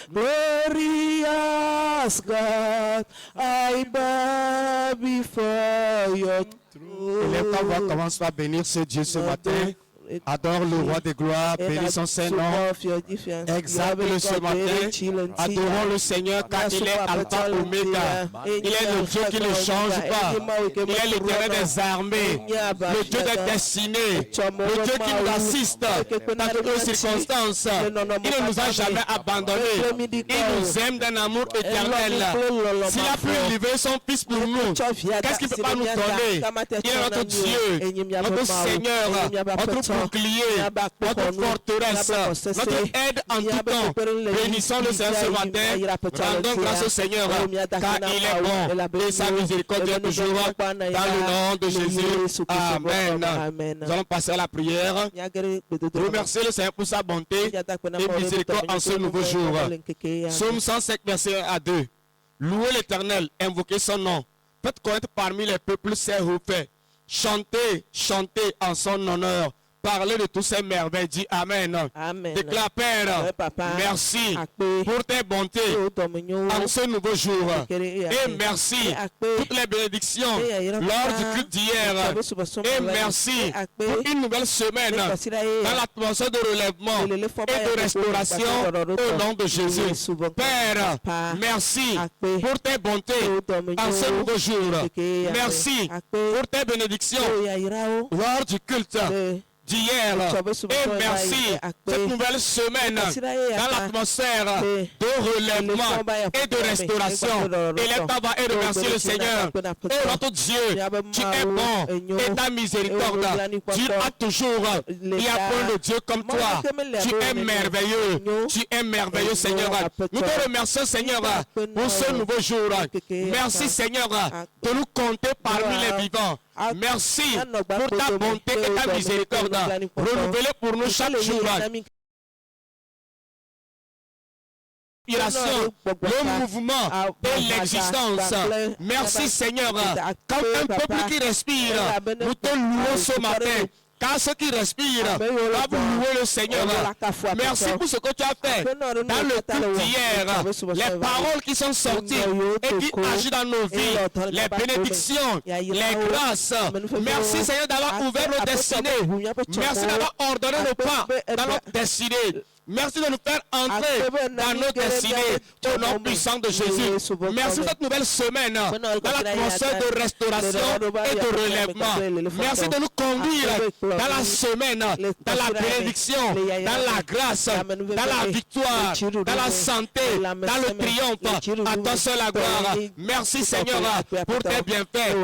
Glorious God, I bow before your throne. Lève ta voix, commence par bénir ce Dieu ce matin. Adore le roi de gloire, bénis son Saint-Nom. Exalte-le ce matin. Adorons le Seigneur car il est Alpha Oméga. Il est le Dieu qui ne change pas. Il est l'Éternel des armées, le Dieu des destinées, le Dieu qui nous assiste dans toutes les circonstances. Il ne nous a jamais abandonnés. Il nous aime d'un amour éternel. S'il a pu livrer son Fils pour nous, qu'est-ce qu'il ne peut pas nous donner? Il est notre Dieu, notre Seigneur, notre bouclier, notre forteresse, notre aide en tout temps. Bénissons le Seigneur ce matin. Rendons grâce au Seigneur car il est bon et sa miséricorde est toujours dans le nom de Jésus. Amen. Nous allons passer à la prière. Remercier le Seigneur pour sa bonté et miséricorde en ce nouveau jour. Psaume 105, verset 1 à 2. Louez l'Éternel, invoquez son nom. Faites connaître parmi les peuples ses refaits. Chantez, chantez en son honneur. Parlez de toutes ces merveilles. Dis Amen. Amen. Déclare Père, merci pour tes bontés en ce nouveau jour. Et merci pour toutes les bénédictions lors du culte d'hier. Et merci pour une nouvelle semaine dans l'atmosphère de relèvement et de restauration au nom de Jésus. Père, merci pour tes bontés en ce nouveau jour. Merci pour tes bénédictions lors du culte d'hier. Et merci cette nouvelle semaine dans l'atmosphère de relèvement et de restauration. Élève ta voix et remercie le Seigneur. Oh notre Dieu, tu es bon et ta miséricorde dure à toujours. Il n'y a point de Dieu comme toi. Tu es merveilleux. Tu es merveilleux, Seigneur. Nous te remercions, Seigneur, pour ce nouveau jour. Merci, Seigneur, de nous compter parmi les vivants. Merci pour ta bonté et ta miséricorde. Renouvelez pour nous chaque jour. Le mouvement et l'existence. Merci Seigneur. Comme un peuple qui respire, nous te louons ce matin. Car ceux qui respirent doivent louer le Seigneur. Merci pour ce que tu as fait dans le culte d'hier. Les paroles qui sont sorties et qui agissent dans nos vies. Les bénédictions, les grâces. Merci Seigneur d'avoir ouvert nos destinées. Merci d'avoir ordonné nos pas dans notre destinée. Merci de nous faire entrer dans nos destinées au nom puissant de Jésus. Merci pour cette nouvelle semaine dans l'atmosphère de restauration et de relèvement. Merci de nous conduire dans la semaine, dans la bénédiction, dans la grâce, dans la victoire, dans la santé, dans le triomphe. À toi seul la gloire. Merci Seigneur pour tes bienfaits.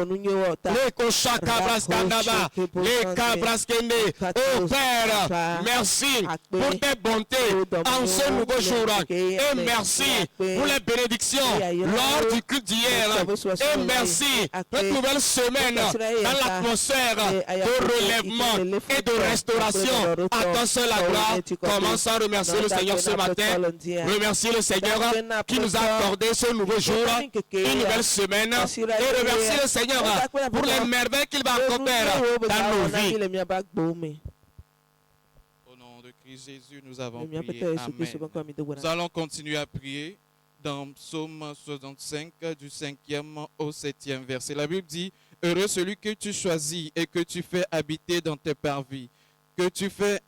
Les Koshakabraskandaba, les Kabraskende. Oh Père, merci pour tes bontés en ce nouveau jour. Et merci pour les bénédictions lors du culte d'hier. Et merci pour cette nouvelle semaine dans l'atmosphère de relèvement et de restauration. À toi seul la gloire. Commençons à remercier le Seigneur ce matin. Remercier le Seigneur qui nous a accordé ce nouveau jour, une nouvelle semaine. Et remercier le Seigneur pour les merveilles qu'il va accomplir dans nos vies. Jésus, nous avons prié. Amen. Nous allons continuer à prier dans Psaume 65 du 5e au 7e verset. La Bible dit, heureux celui que tu choisis et que tu fais habiter dans tes parvis, que tu fais,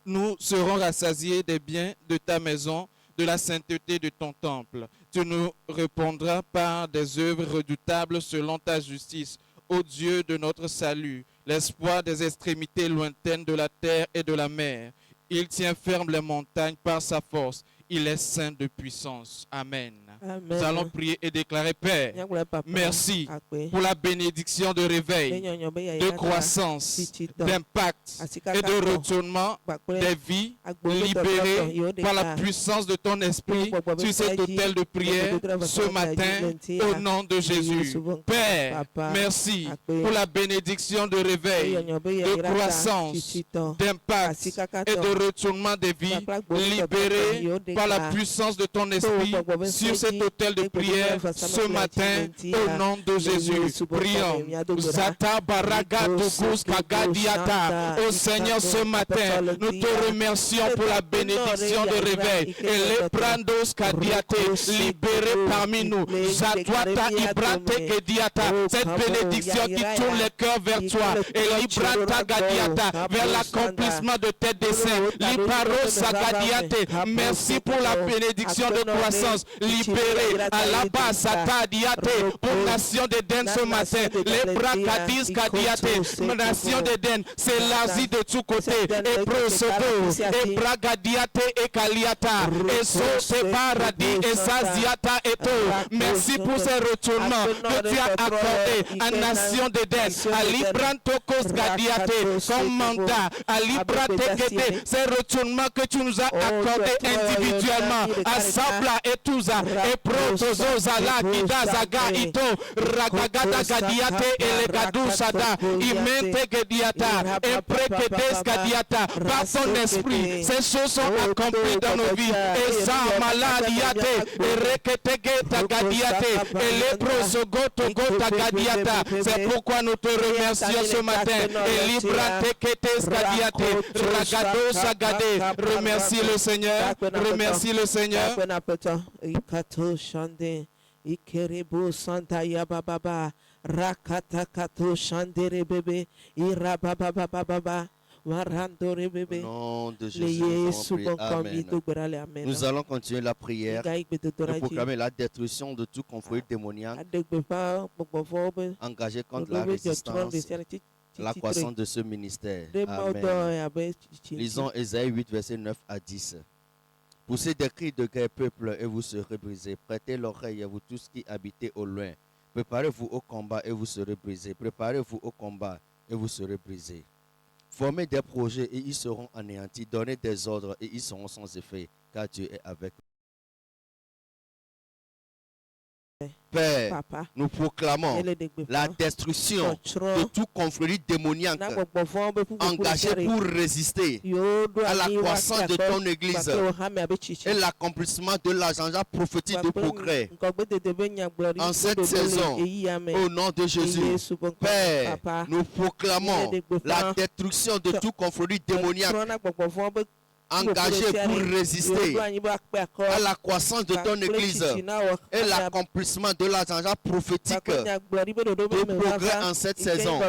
nous serons rassasiés des biens de ta maison, de la sainteté de ton temple. Tu nous répondras par des œuvres redoutables selon ta justice, ô Dieu de notre salut, l'espoir des extrémités lointaines de la terre et de la mer. Il tient ferme les montagnes par sa force. Il est saint de puissance. Amen. Amen. Nous allons prier et déclarer, Père, merci pour la bénédiction de réveil, de croissance, d'impact et de retournement des vies libérées par la puissance de ton esprit sur cet autel de prière ce matin au nom de Jésus. Père, merci pour la bénédiction de réveil, de croissance, d'impact et de retournement des vies libérées par la puissance de ton esprit sur cet autel de prière ce matin au nom de Jésus. Prions. Zata baraga togus kagadiata. Au Seigneur, ce matin, nous te remercions pour la bénédiction de réveil. Et les brandos kadiate, libérés parmi nous. Zatwata ibrate kediata. Cette bénédiction qui tourne les cœurs vers toi. Et librata gadiata, vers l'accomplissement de tes desseins. Libaro sagadiate. Merci pour la bénédiction de croissance. Libérée à la base, Sata diate. Pour nation d'Éden ce matin. Les bracadis kadiate. Nation d'Éden, c'est l'Asie de tous côtés. Et prosodo, et bragadiate et kaliata. Et so te baradi et saziata et to. Merci pour ces retournements que tu as accordés à nation d'Éden. À Librantokos gadiate, comme mandat. À Libratekete, ces retournements que tu nous as accordés individuellement. À Sabla et Touza. Et protozo zala kidazaga ito. Ragagada gadiate et le gadou sada. Imente gadiata. Et prekedes gadiata. Par ton esprit, ces choses sont accomplies dans nos vies. Et ça, maladiate. Et reketegeta gadiate. Et les prosogoto gota gadiata. C'est pourquoi nous te remercions ce matin. Et librateketes gadiate. Ragado sagade. Remercie le Seigneur. Remercie le Seigneur. Ikerebo Santa Yababa Rakata Kato Shandere Bebe Irababa Marandore Bebe. Au nom de Jésus, Amen. Nous allons continuer la prière et proclamer la destruction de tout conflit démoniaque engagé contre la résistance, la croissance de ce ministère. Amen. Lisons Ésaïe 8, versets 9 à 10. Poussez des cris de guerre, peuple, et vous serez brisés. Prêtez l'oreille, vous tous qui habitez au loin. Préparez-vous au combat et vous serez brisés. Préparez-vous au combat et vous serez brisés. Formez des projets et ils seront anéantis. Donnez des ordres et ils seront sans effet, car Dieu est avec vous. Père, Papa, nous proclamons la destruction de tout conflit démoniaque engagé pour résister à la croissance de ton Église et l'accomplissement de l'agenda prophétique de progrès en cette saison. Au nom de Jésus, Père, nous proclamons la destruction de tout conflit démoniaque engagé pour résister à la croissance de ton Église et l'accomplissement de l'agenda prophétique de progrès en cette saison.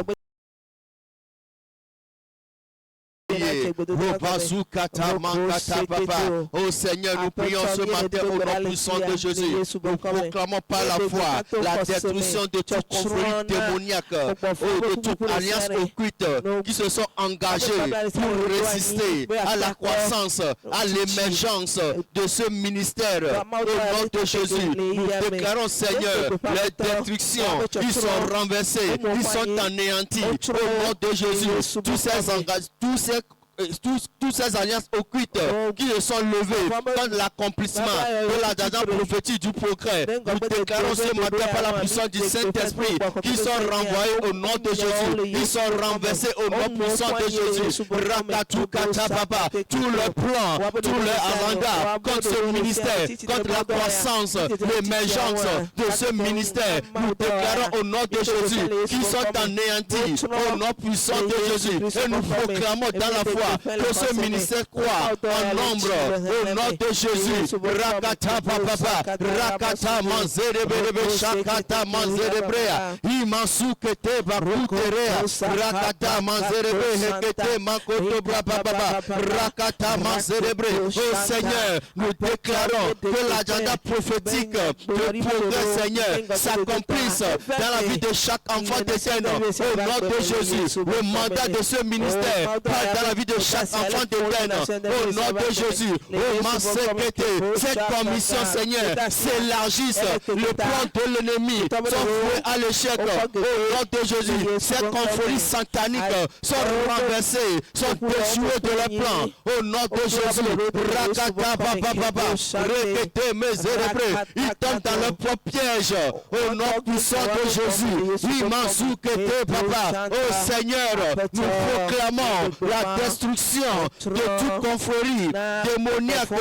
Oh Seigneur, nous prions ce matin au nom puissant de Jésus. Nous proclamons par la foi la destruction de tout conflit démoniaque, de toute alliance occulte qui se sont engagés pour résister à la croissance, à l'émergence de ce ministère. Au nom de Jésus, nous déclarons, Seigneur, les destructions, ils sont renversés, ils sont anéantis. Au nom de Jésus, tous ces engagements, toutes ces alliances occultes qui se sont levées contre l'accomplissement de l'agenda prophétique du progrès. Nous déclarons ce matin par la puissance du Saint-Esprit qu'ils sont renvoyés au nom de Jésus. Ils sont renversés au nom puissant de Jésus. Tout le plan, tout le agenda contre ce ministère, contre la croissance, l'émergence de ce ministère, nous déclarons au nom de Jésus qu'ils sont anéantis au nom puissant de Jésus. Et nous proclamons dans la foi que ce ministère croit en nombre au nom de Jésus. Rakata papa, rakata manzerebe, shakata manzerebrea, imansukete baruterea, rakata manzerebe, hekete makoto brababa, rakata manzerebre. Oh Seigneur, nous déclarons que l'agenda prophétique de progrès, Seigneur, s'accomplisse dans la vie de chaque enfant d'Éden. Au nom de Jésus, le mandat de ce ministère part dans la vie de chaque enfant d'Éden. Au nom de Jésus, cette commission, Seigneur, s'élargisse. Le plan de l'ennemi sont voués à l'échec. Au nom de Jésus, ces conflits sataniques sont renversés, sont déjoués de leur plan. Au nom de Jésus, rakata baba, répétez mes érébrés. Ils tombent dans leur propre piège. Au nom puissant de Jésus, papa. Oh Seigneur, nous proclamons la destruction destruction de toute confrérie démoniaque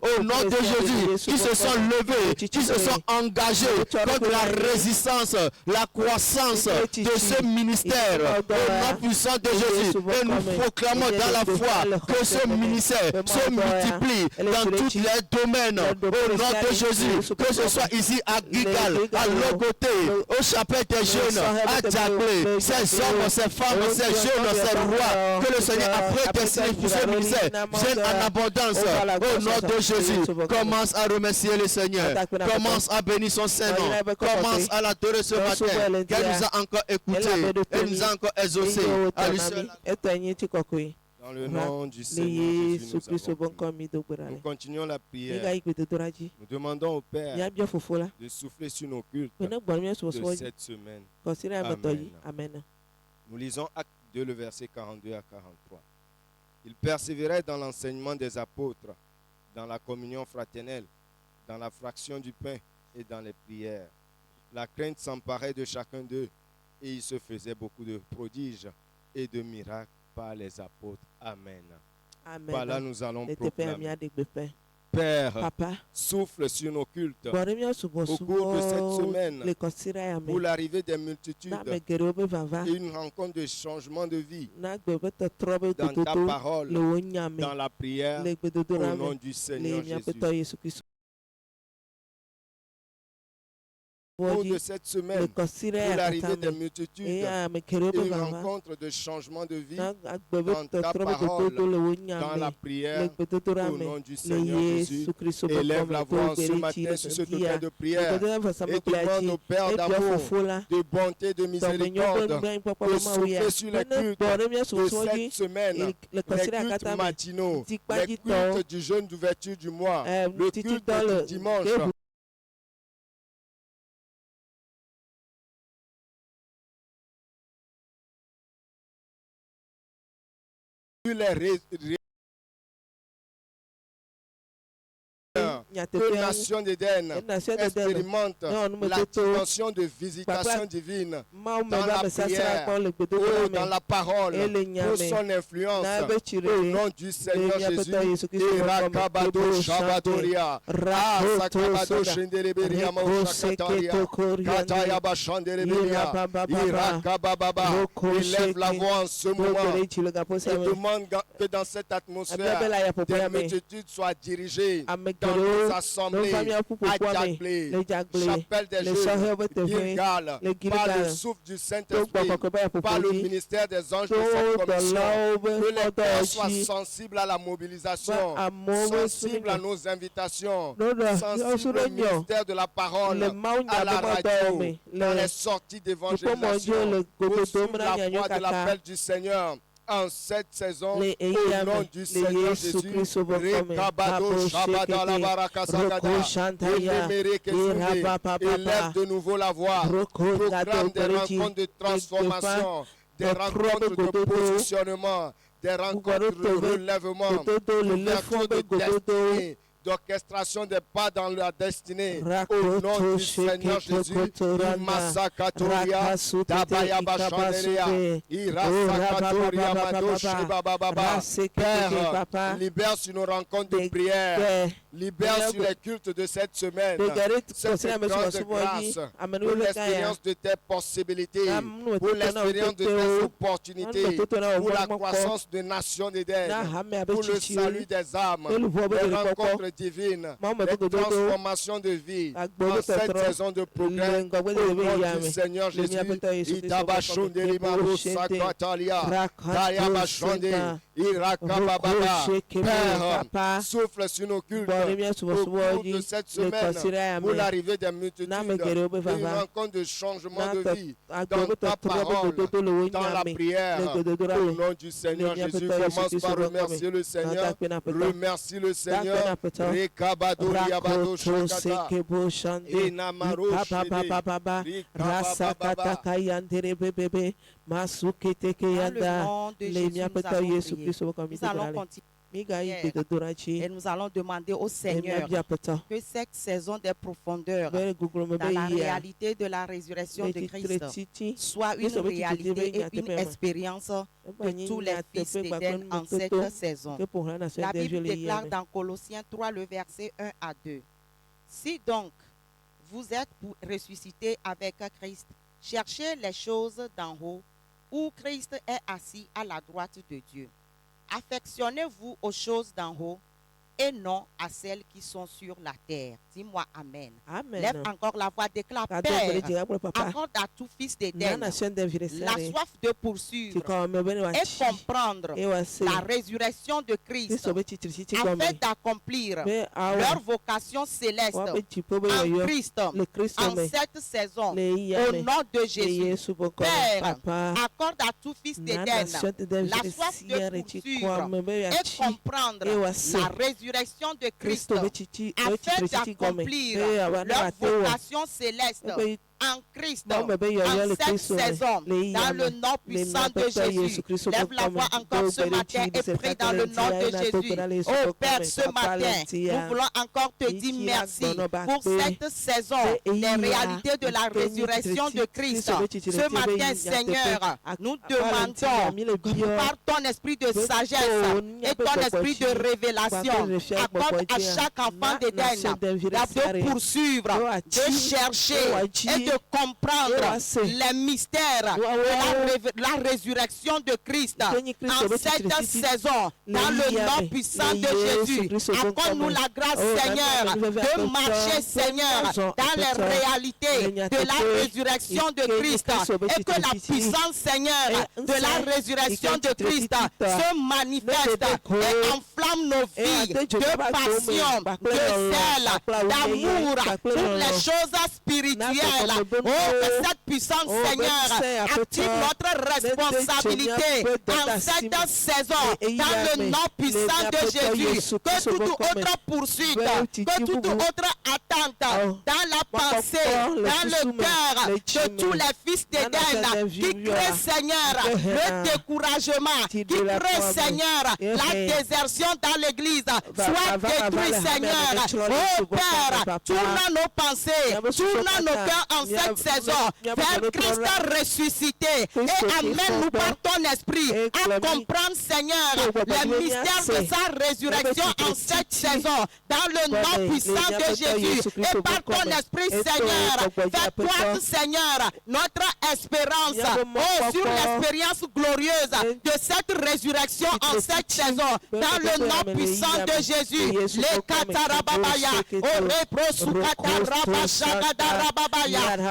au nom de Jésus, qui se sont levés, qui se sont engagés contre la résistance, la croissance de ce ministère au nom puissant de Jésus. Et nous proclamons dans la foi que ce ministère se multiplie dans tous les domaines au nom de Jésus, que ce soit ici à Gigal, à Logoté, au chapitre des jeunes, à Djaglé, ces hommes, ces femmes, ces jeunes, ces rois, que le Seigneur a prédestiné pour ce ministère viennent en abondance au nom de Jésus. Commence à remercier le Seigneur, commence à bénir son Saint-Nom, commence à l'adorer ce matin, qu'elle nous a encore écoutés, elle nous a encore exaucés. À lui seul. Dans le nom du Seigneur Jésus, nous continuons la prière. Nous demandons au Père de souffler sur nos cultes de cette semaine. Amen. Nous lisons Actes 2, le verset 42 à 43. Ils persévéraient dans l'enseignement des apôtres, dans la communion fraternelle, dans la fraction du pain et dans les prières. La crainte s'emparait de chacun d'eux et il se faisait beaucoup de prodiges et de miracles par les apôtres. Amen. Par là, nous allons proclamer. Père, Papa, souffle sur nos cultes au cours de cette semaine pour l'arrivée des multitudes et une rencontre de changement de vie dans ta parole, dans la prière, au nom du Seigneur Jésus. Au cours de cette semaine, pour l'arrivée des multitudes et une rencontre de changement de vie dans ta parole, dans la prière, au nom du Seigneur Jésus. Élève la voix ce matin sur ce total de prière et demande au Père d'amour, de bonté, de miséricorde, de souffler sur les cultes de cette semaine, les cultes matinaux, les cultes du jeûne d'ouverture du mois, le culte du dimanche. Que nation d'Éden expérimente la dimension de visitation divine dans la prière ou dans la parole pour son influence au nom du Seigneur Jésus. Irakabado Shabadoria, Asakabado Shendereberia Maushakataria, Katayaba Shandereberia, Irakababa. Élève la voix en ce moment et demande que dans cette atmosphère, des multitudes soient dirigées dans nos assemblées à Djaglé, chapelle des jeunes, Gilgal, par le souffle du Saint-Esprit, par le ministère des anges de cette commission, que les pères soient sensibles à la mobilisation, sensibles à nos invitations, sensibles au ministère de la parole, à la radio, dans les sorties d'évangélisation, pour suivre la voix de l'appel du Seigneur. En cette saison, au nom du Seigneur Jésus, Rekabado Shabada Barakasagada, élève de nouveau la voix, proclame des rencontres de transformation, des rencontres de positionnement, des rencontres de relèvement, d'ouverture de destinée, d'orchestration des pas dans la destinée au nom du Seigneur Jésus. Masakatoria, Tabaya Bachanderia, Irasakatoria, Madoshi Bababa. Père, libère sur nos rencontres de prière, libère sur les cultes de cette semaine cette grande grâce pour l'expérience de tes possibilités, pour l'expérience de tes opportunités, pour la croissance de nations d'Éden, pour le salut des âmes, les rencontres divines, les transformations de vie dans cette saison de progrès au nom du Seigneur Jésus. Père, souffle sur nos cultes au cours de cette semaine pour l'arrivée des multitudes, une rencontre de changement de vie dans ta parole, dans la prière, au nom du Seigneur Jésus. Commence par remercier le Seigneur. Remercie le Seigneur. Et nous allons demander au Seigneur que cette saison des profondeurs dans la réalité de la résurrection de Christ soit une réalité et une expérience de tous les fils d'Éden en cette saison. La Bible déclare dans Colossiens 3, le verset 1 à 2. Si donc vous êtes ressuscités avec Christ, cherchez les choses d'en haut, où Christ est assis à la droite de Dieu. Affectionnez-vous aux choses d'en haut et non à celles qui sont sur la terre. Dis-moi Amen. Amen. Lève encore la voix, déclare: Père, accorde à tout fils d'Éden la soif de poursuivre et comprendre la résurrection de Christ afin d'accomplir leur vocation céleste en Christ en cette saison. Au nom de Jésus, Père, accorde à tout fils d'Éden la soif de poursuivre et comprendre la résurrection de Christ afin d'accomplir leur vocation céleste en Christ en cette saison, dans le nom puissant de Jésus. Lève la voix encore ce matin et prie dans le nom de Jésus. Oh Père, ce matin, nous voulons encore te dire merci pour cette saison, les réalités de la résurrection de Christ. Ce matin, Seigneur, nous demandons par ton esprit de sagesse et ton esprit de révélation, accorde à chaque enfant d'Éden de poursuivre, de chercher et de comprendre les mystères de la résurrection de Christ en cette saison, dans le nom puissant de Jésus. Accorde-nous la grâce, Seigneur, de marcher, Seigneur, dans les réalités de la résurrection de Christ, et que la puissance, Seigneur, de la résurrection de Christ se manifeste et enflamme nos vies de passion, de zèle, d'amour pour les choses spirituelles. Oh, que cette puissance, Seigneur, active notre responsabilité en cette saison, dans le nom puissant de Jésus. Que toute autre poursuite, que toute autre attente dans la pensée, dans le cœur de tous les fils d'Éden qui créent, Seigneur, le découragement, qui créent, Seigneur, la désertion dans l'église, soit détruit, Seigneur. Oh Père, tourne nos pensées, tourne nos cœurs en cette saison vers Christ ressuscité et amène-nous par ton esprit à comprendre, Seigneur, les mystères de sa résurrection en cette saison, dans le nom puissant de Jésus. Et par ton esprit, Seigneur, fais croître, Seigneur, notre espérance sur l'expérience glorieuse de cette résurrection en cette saison, dans le nom puissant de Jésus. Les katarababaya,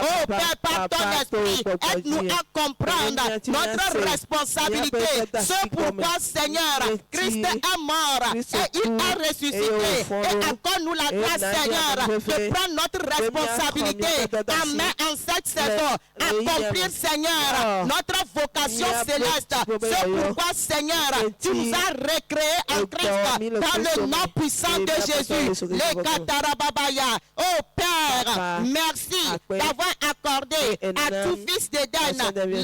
oh Père, par ton esprit, aide-nous à comprendre notre responsabilité. Ce pourquoi, Seigneur, Christ est mort et il a ressuscité. Et accorde-nous la grâce, Seigneur, de prendre notre responsabilité en main en cette saison, accomplir, Seigneur, notre vocation céleste. C'est pourquoi, Seigneur, tu nous as recréés en Christ dans le nom puissant de Jésus. Les katarababaya. Oh Père, merci d'avoir accordé à tout fils d'Éden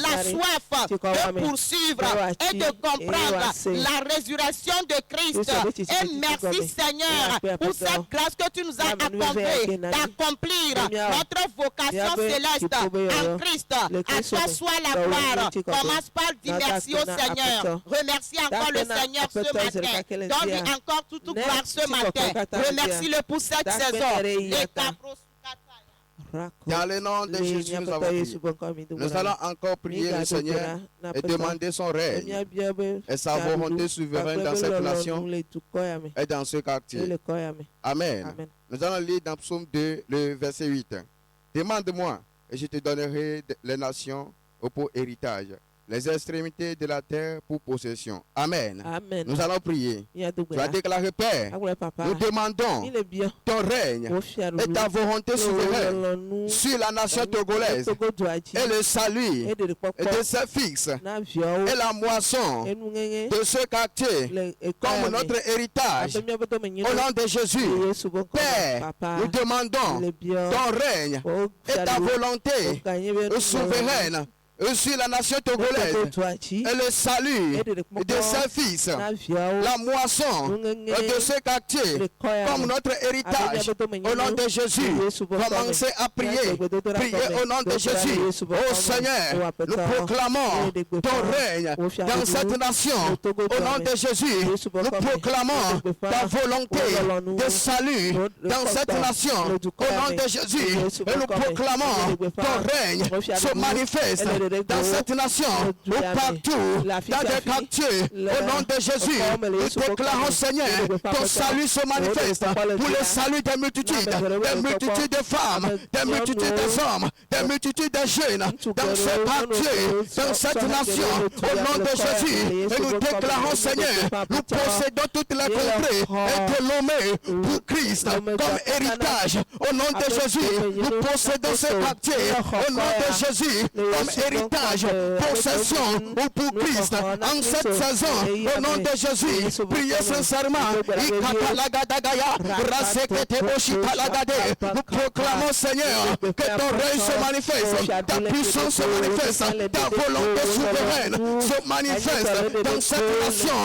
la soif de poursuivre et de comprendre la résurrection de Christ. Et merci, Seigneur, pour cette grâce que tu nous as accordée d'accomplir notre vocation céleste en Christ. À toi soit la gloire. Commence par dire merci au Seigneur. Remercie encore le Seigneur ce matin. Donne-lui encore toute gloire ce matin. Remercie-le pour cette saison. Les capros. Dans le nom de Jésus, nous avons prié. Nous allons encore prier le Seigneur et demander son règne et sa volonté souveraine dans cette nation et dans ce quartier. Amen. Nous allons lire dans Psaume 2, le verset 8. Demande-moi et je te donnerai les nations pour héritage, les extrémités de la terre pour possession. Amen. Amen. Nous allons prier. Tu as déclaré, Père, nous demandons ton règne et ta volonté souveraine sur la nation togolaise et le salut de ses fils et la moisson de ce quartier comme notre héritage. Au nom de Jésus, Père, nous demandons ton règne et ta volonté souveraine sur la nation togolaise et le salut de ses fils, la moisson de ce quartier comme notre héritage. Au nom de Jésus, commencez à prier. Priez au nom de Jésus. Oh Seigneur, nous proclamons ton règne dans cette nation. Au nom de Jésus, nous proclamons ta volonté de salut dans cette nation. Au nom de Jésus, et nous proclamons ton règne se manifeste dans cette nation, ou partout, dans des quartiers. Au nom de Jésus, nous déclarons, Seigneur, ton salut se manifeste pour le salut des multitudes de femmes, des multitudes des hommes, des multitudes de jeunes, dans ce quartier, dans cette nation. Au nom de Jésus, et nous déclarons, Seigneur, nous possédons toutes les contrées et de l'homme pour Christ comme héritage. Au nom de Jésus, nous possédons ce quartier. Au nom de Jésus, comme héritage, possession ou pour Christ. En cette saison, au nom de Jésus, priez sincèrement. Nous proclamons, Seigneur, que ton règne se manifeste, ta puissance se manifeste, ta volonté souveraine se manifeste dans cette nation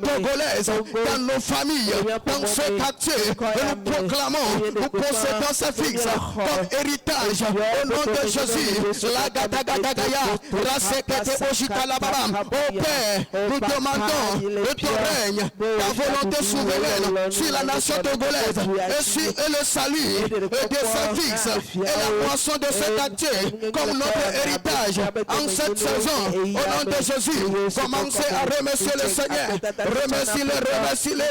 togolaise, dans nos familles, dans ce quartier. Et nous proclamons, nous possédons ce fixe comme héritage. Au nom de Jésus, la gadagadagaya, rasekete boshika la babam. Au Père, nous demandons de ton règne, ta volonté souveraine sur la nation togolaise et le salut de ce fixe et la moisson de ce quartier comme notre héritage en cette saison. Au nom de Jésus, commencez à remercier le Seigneur. Remerciez-le, remerciez-le.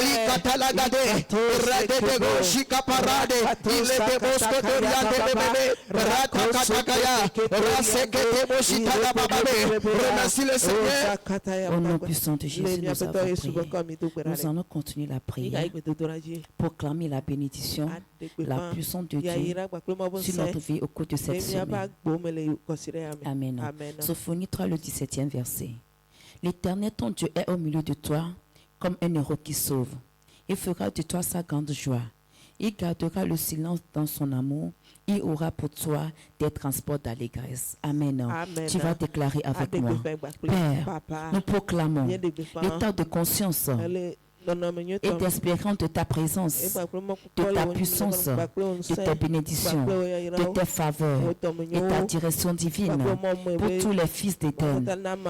Ikatalagade, radedego, shikaparade, il est de bosco de bébé, ratakatagaya, rasekete boshitala bababe. Remerciez le Seigneur. Au nom puissant de Jésus, nous avons prié. Nous allons continuer la prière, proclamer la bénédiction, la puissance de Dieu sur notre vie au cours de cette semaine. Amen. Sophonie 3, le 17e verset. L'Éternel, ton Dieu, est au milieu de toi comme un héros qui sauve. Il fera de toi sa grande joie. Il gardera le silence dans son amour. Il aura pour toi des transports d'allégresse. Amen. Tu vas déclarer avec moi. Père, nous proclamons l'état de conscience et d'espérance de ta présence, de ta puissance, de tes bénédictions, de tes faveurs et ta direction divine pour tous les fils d'Éden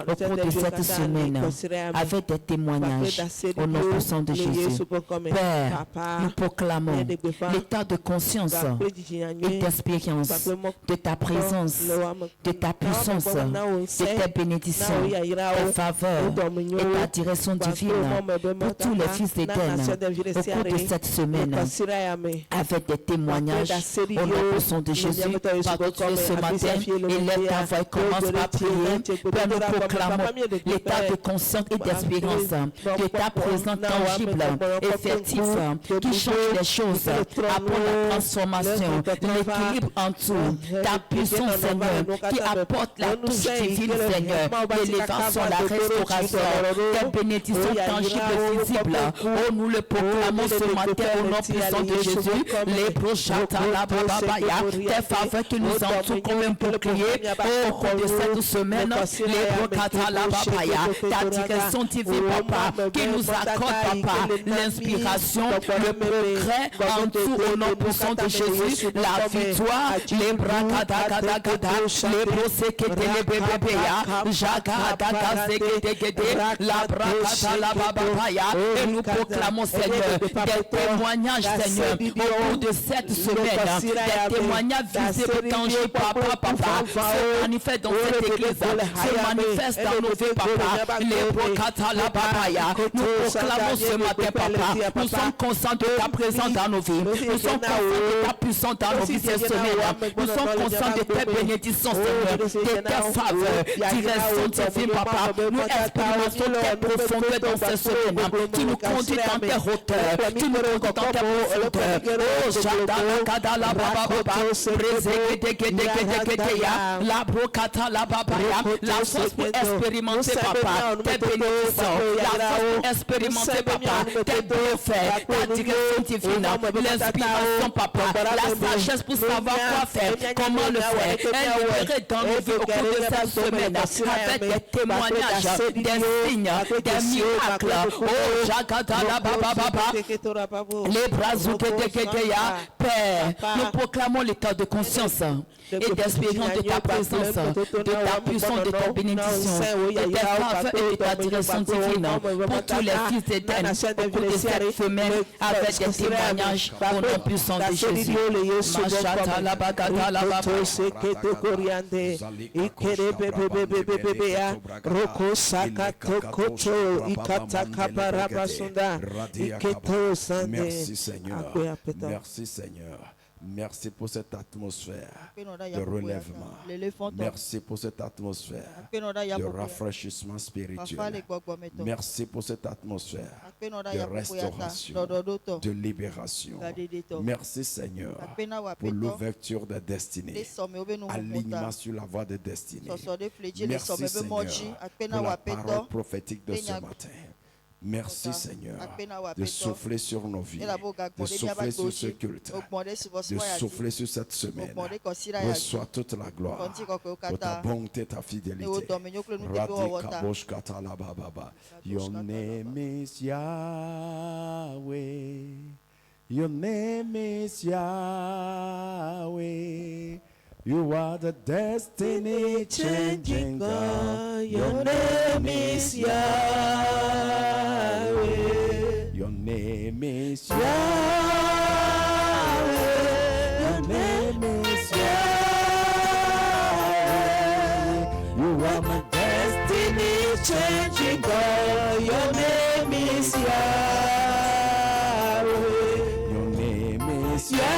au cours de cette semaine, avec des témoignages au nom puissant de Jésus. Père, nous proclamons l'état de conscience et d'espérance de ta présence, de ta puissance, de tes bénédictions, tes faveurs et ta direction divine pour tous les fils d'Éden au cours de cette semaine, avec des témoignages au nom puissant de Jésus. Par contre, ce matin, élève ta voix et commence à prier. Père, nous proclamons l'état de conscience et d'espérance de ta présence tangible, effective, qui change les choses, apporte la transformation, l'équilibre en tout, ta puissance, Seigneur, qui apporte la touche divine, Seigneur, l'élévation, la restauration, tes bénédictions tangibles, visibles. Oh, nous le proclamons ce matin au nom puissant de Jésus. Les brochata, la babaya, tes faveurs qui nous entourent comme un bouclier. Au cours de cette semaine, les brocata, la babaya, ta direction divine, papa, qui nous accorde, papa, l'inspiration, le progrès en tout au nom puissant de Jésus. La victoire, les bracata, les brosekete, les bébéya, jaga, gaga, zegede, la bracata, la babaya, et nous proclamons, Seigneur, des témoignages, Seigneur, au cours de cette semaine, des témoignages visibles, tangibles, papa, se manifestent dans cette église, se manifestent dans nos vies, papa, les brocata, la babaya. Nous proclamons ce matin, papa, nous sommes conscients de ta présence dans nos vies, nous sommes conscients de ta puissance dans nos vies cette semaine, nous sommes conscients de tes bénédictions, Seigneur, de tes faveurs, direction divine, papa, nous expérimentons tes profondeurs dans cette semaine, tu nous nous conduis dans tes hauteurs. Tu nous conduis dans tes profondeurs. Oh, Jadala Kadala Baba Baba, la brocata la babaya, la force pour expérimenter papa, tes bénédictions, la force pour expérimenter papa, tes bienfaits, ta direction divine, l'inspiration papa, la sagesse pour savoir quoi faire, comment le faire, intégrer dans nos vies au cours de cette semaine, avec des témoignages, des signes, des miracles. Oh, Jagada la baba baba, les bras ouketeketeya, Père, nous proclamons l'état de conscience et d'espérance de ta présence, de ta puissance, de ta bénédiction, de tes faveurs et de ta direction divine pour tous les fils d'Éden au cours de cette semaine avec des témoignages au nom puissant de Jésus. Machata la bagada la baba. Merci Seigneur. Merci Seigneur. Merci pour cette atmosphère de relèvement. Merci pour cette atmosphère de rafraîchissement spirituel. Merci pour cette atmosphère de restauration, de libération. Merci Seigneur pour l'ouverture de destinée, alignement sur la voie de destinée. Merci Seigneur pour la parole prophétique de ce matin. Merci Seigneur de souffler sur nos vies, de souffler sur ce culte, de souffler sur cette semaine. Reçois toute la gloire pour ta bonté, ta fidélité. Your name is Yahweh. Your name is Yahweh. You are the destiny changing God. Your name is Yahweh. Your name is Yahweh. Your name is Yahweh. You are my destiny changing God. Your name is Yahweh. Your name is Yahweh.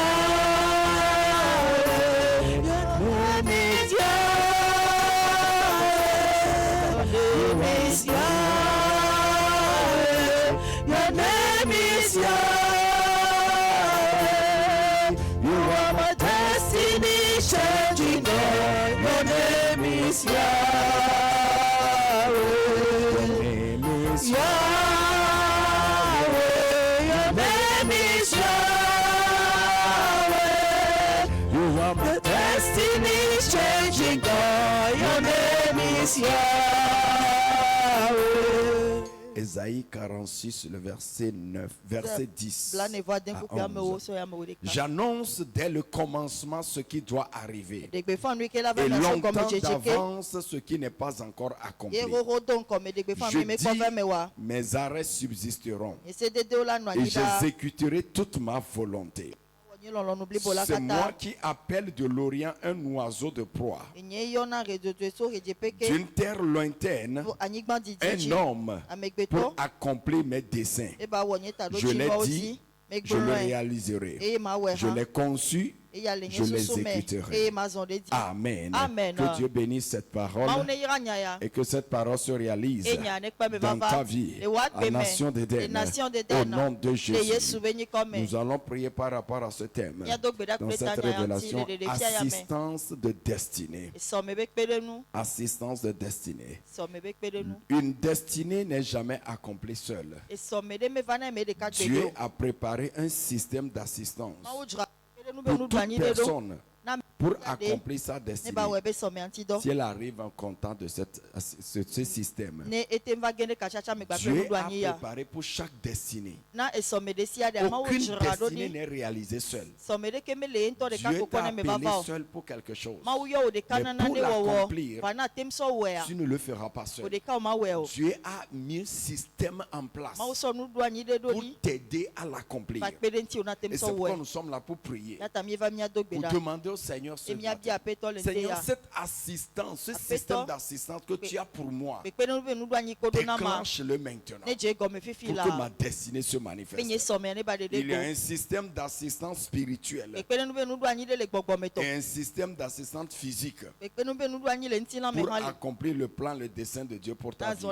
Ésaïe 46, le verset 9, verset 10 à 11. J'annonce dès le commencement ce qui doit arriver, et longtemps d'avance ce qui n'est pas encore accompli. Je dis, mes arrêts subsisteront, et j'exécuterai toute ma volonté. C'est moi qui appelle de l'Orient un oiseau de proie, d'une terre lointaine un homme pour accomplir mes desseins. Je l'ai dit, je le réaliserai. Je l'ai conçu, je l'exécuterai. Amen. Que Dieu bénisse cette parole et que cette parole se réalise dans ta vie, à Nation d'Éden, au nom de Jésus. Nous allons prier par rapport à ce thème, dans cette révélation, assistance de destinée. Assistance de destinée. Une destinée n'est jamais accomplie seule. Dieu a préparé un système d'assistance pour toute personne pour accomplir sa destinée. Si elle arrive en comptant de ce système, Dieu a préparé pour chaque destinée. Aucune destinée n'est réalisée seule. Dieu t'a appelé seul pour quelque chose. Mais pour l'accomplir, tu ne le feras pas seul. Dieu a mis un système en place pour t'aider à l'accomplir. Et c'est pourquoi nous sommes là pour prier, pour demander au Seigneur ce matin, Seigneur, cette assistance, ce système d'assistance que tu as pour moi, déclenche-le maintenant pour que ma destinée se manifeste. Il y a un système d'assistance spirituelle et un système d'assistance physique pour accomplir le plan, le dessein de Dieu pour ta vie.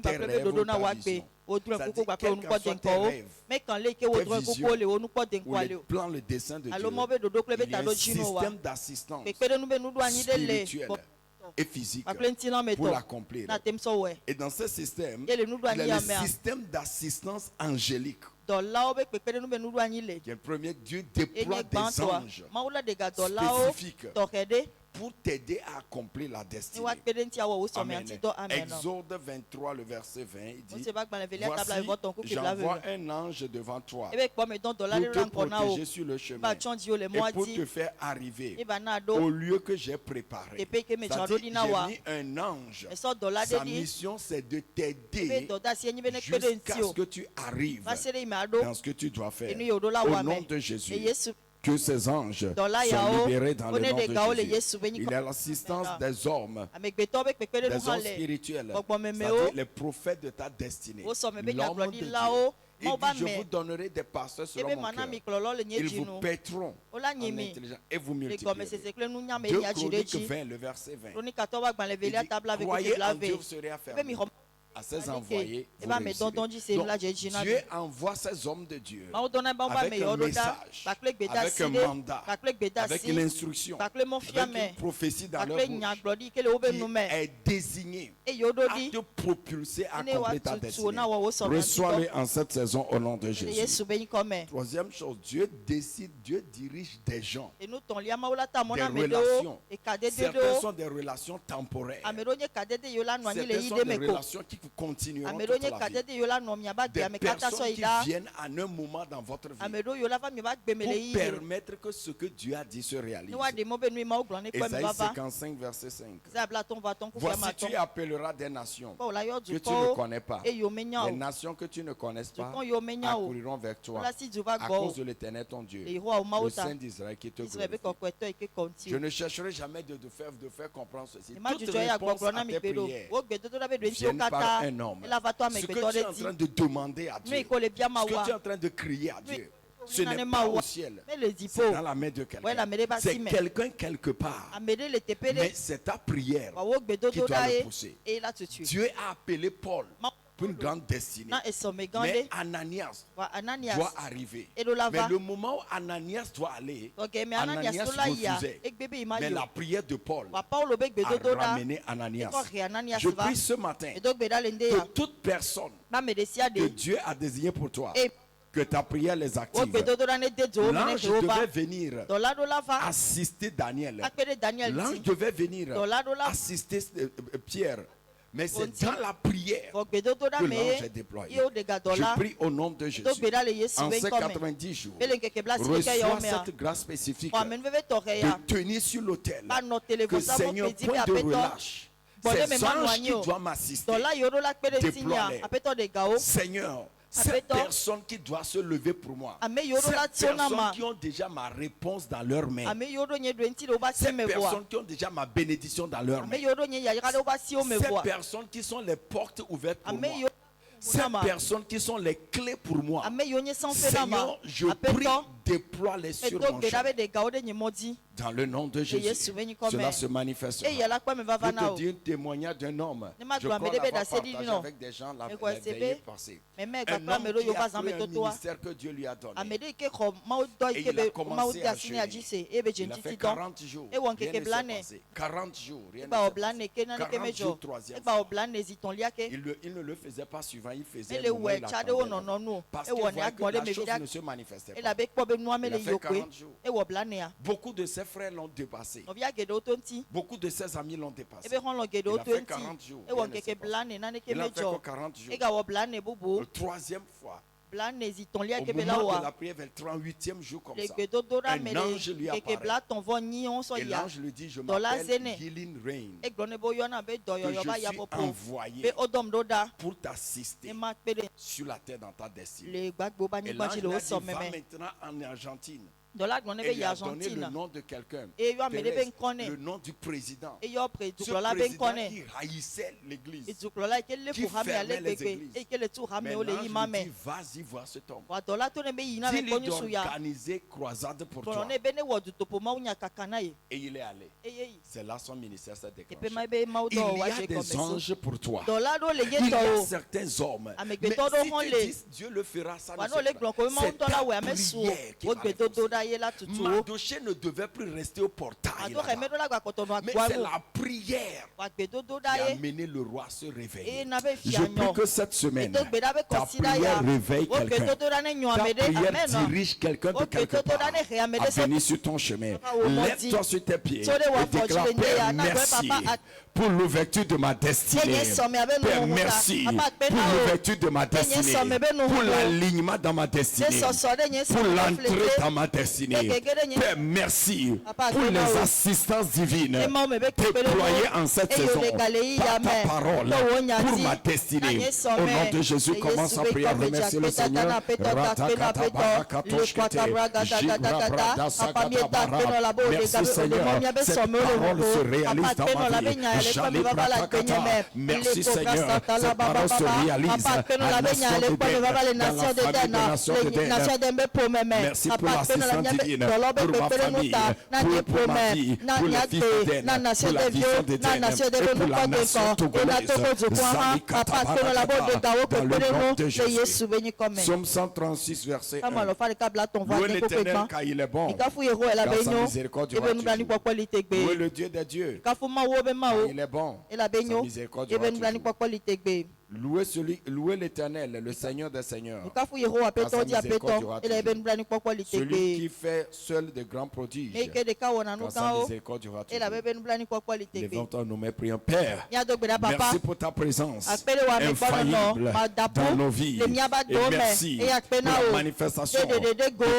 Tes rêves ou ta vision. C'est-à-dire, quel que soit tes rêves, tes visions, ou les plans, le dessein de Dieu, il y a un système d'assistance spirituelle et physique pour l'accomplir. Et dans ce système, il y a le système d'assistance angélique. Qui est le premier, Dieu déploie des anges spécifiques pour t'aider à accomplir la destinée. Amen. Exode 23, le verset 20, il dit, voici, j'envoie un ange devant toi pour te protéger sur le chemin et pour te faire arriver au lieu que j'ai préparé. C'est-à-dire, j'ai mis un ange. Sa mission, c'est de t'aider jusqu'à ce que tu arrives dans ce que tu dois faire. Au nom de Jésus. Que ces anges soient libérés dans le nom de Jésus. Il y a l'assistance des hommes spirituels, c'est-à-dire les prophètes de ta destinée. L'homme de Dieu. Il dit, je vous donnerai des pasteurs selon mon cœur. Ils vous paîtront en intelligence et vous multiplierez. 2 Chroniques 20, le verset 20. Il dit, croyez en Dieu, vous serez affermis. À ses envoyés, vous réussirez. Donc, Dieu envoie ces hommes de Dieu avec un message, avec un mandat, avec une instruction, avec une prophétie dans leur bouche qui est désignée à te propulser à accomplir ta destinée. Reçois-les en cette saison au nom de Jésus. Troisième chose, Dieu décide, Dieu dirige des gens, des relations. Certaines sont des relations temporaires. Certaines sont des relations qui continueront toute la vie. Des personnes qui viennent à un moment dans votre vie pour permettre que ce que Dieu a dit se réalise. Ésaïe 55, verset 5. Voici, tu appelleras des nations que tu ne connais pas. Les nations que tu ne connais pas accouriront vers toi à cause de l'Éternel ton Dieu, le Saint d'Israël qui te glorifie. Je ne chercherai jamais de faire comprendre ceci. Toute réponse à tes prières viennent par un homme. Ce que tu es en train de demander à Dieu, ce que tu es en train de crier à Dieu, ce n'est pas au ciel, c'est dans la main de quelqu'un. C'est quelqu'un quelque part. Mais c'est ta prière qui doit le pousser. Dieu a appelé Paul pour une grande destinée. Mais Ananias doit arriver. Mais le moment où Ananias doit aller, Ananias refusait. Mais la prière de Paul a ramené Ananias. Je prie ce matin que toute personne que Dieu a désignée pour toi, que ta prière les active. L'ange devait venir assister Daniel. L'ange devait venir assister Pierre. Mais c'est dans la prière que l'ange est déployé. Je prie au nom de Jésus. En ces 90 jours, reçois cette grâce spécifique de tenir sur l'autel. Que Seigneur, point de relâche. Ces anges qui doivent m'assister, déploie-les. Seigneur, ces personnes qui doivent se lever pour moi, ces personnes qui ont déjà ma réponse dans leurs mains, ces personnes qui ont déjà ma bénédiction dans leurs mains, ces personnes qui sont les portes ouvertes pour moi, ces personnes qui sont les clés pour moi, Seigneur, je prie, déploie-les sur mon chemin. Dans le nom de Jésus, cela se manifeste. Je te dis un témoignage d'un homme. Je crois l'avoir partagé avec des gens la veillée passée. Un homme qui a pris un ministère que Dieu lui a donné. Et il a commencé à jeûner. Il a fait 40 jours, rien ne s'est passé. 40 jours, rien ne s'est passé. 40 jours, troisième fois. Il ne le faisait pas suivant, il faisait le moment où il attendait. Parce qu'il voyait que la chose ne se manifestait pas. Il a fait 40 jours. Beaucoup de ses frères l'ont dépassé. Beaucoup de ses amis l'ont dépassé. Il a fait 40 jours. Il a fait 40 jours. Troisième fois. Au moment de la prière, vers le 38e jour comme ça, un ange lui apparaît. Et l'ange lui dit, je m'appelle Healing Rain, que je suis envoyé pour t'assister sur la terre dans ta destinée. Et l'ange lui a dit, va maintenant en Argentine. Et il a donné le nom de quelqu'un, le nom du président. Ce président qui haïssait l'église, qui fermait les églises. Maintenant, je dis, vas-y voir cet homme. Dis-lui d'organiser croisade pour toi. Et il est allé. C'est là son ministère s'est déclenché. Il y a des anges pour toi. Il y a certains hommes. Mais si tu dis, Dieu le fera, ça ne se fera. C'est ta prière qui va réussir. Mardoché ne devait plus rester au portail. Mais c'est la prière qui a amené le roi à se réveiller. Je prie que cette semaine, ta prière réveille quelqu'un. Ta prière dirige quelqu'un de quelque part à venir sur ton chemin. Lève-toi sur tes pieds et déclare, Père, merci pour l'ouverture de ma destinée. Père, merci pour l'ouverture de ma destinée, pour l'alignement dans ma destinée, pour l'entrée dans ma destinée. Père, merci pour les assistances divines déployées en cette saison par ta parole pour ma destinée. Au nom de Jésus, commence à prier, remercier le Seigneur. Merci Seigneur, cette parole se réalise dans ma vie. Merci Seigneur, cette parole se réalise à la nation des Merci pour l'assistance divine, pour ma famille, pour ma vie, pour les fils d'Éden, pour la vision d'Éden et pour la nation togolaise. Dans le nom de Jésus. Psaume 136, verset 1. Louez l'Éternel car il est bon, car sa miséricorde durera toujours. Louez le Dieu des dieux, car il est bon, sa miséricorde durera toujours. Louez l'Éternel, le Seigneur des Seigneurs, car sa miséricorde durera toujours. Celui qui fait seul de grands prodiges, car sa miséricorde durera toujours. Levons-toi, nous prions. Père, merci pour ta présence infaillible dans nos vies. Et merci pour la manifestation de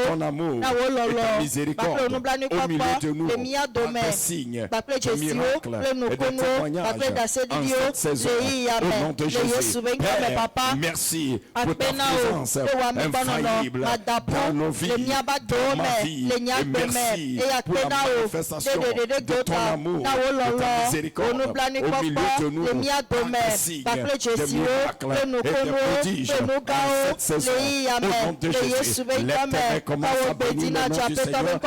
ton amour et ta miséricorde au milieu de nous, par des signes, des miracles et des témoignages en cette saison. Au nom de Jésus. Père, merci pour ta présence infaillible dans nos vies, dans ma vie. Et merci pour la manifestation de ton amour, de ta miséricorde au milieu de nous, par des signes, des miracles et des prodiges en cette saison. Au nom de Jésus, l'Éternel commence à bénir le nom du Seigneur.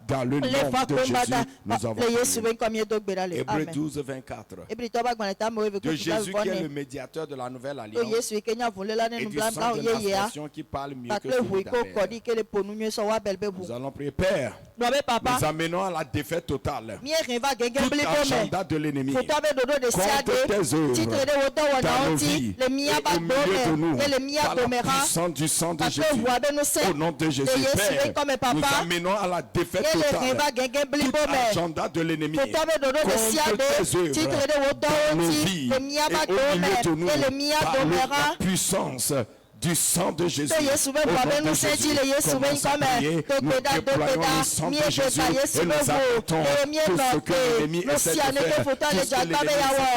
Dans le nom de Jésus, nous avons prié. Hébreux 12, 24. De Jésus qui est le médiateur de la nouvelle alliance et du sang de l'ascension qui parle mieux que celui d'Abel. Nous allons prier. Père, nous amenons à la défaite totale tout agenda de l'ennemi contre tes œuvres dans nos vies et au milieu de nous par la puissance du sang de Jésus. Au nom de Jésus, Père, nous amenons à la défaite totale tout agenda de l'ennemi contre tes œuvres dans nos vies et au milieu de nous par la puissance du sang de Jésus. Au nom de Jésus, commence à prier. Nous déployons le sang de Jésus et nous arrêtons tout ce que l'ennemi essaie de faire, tout ce que l'ennemi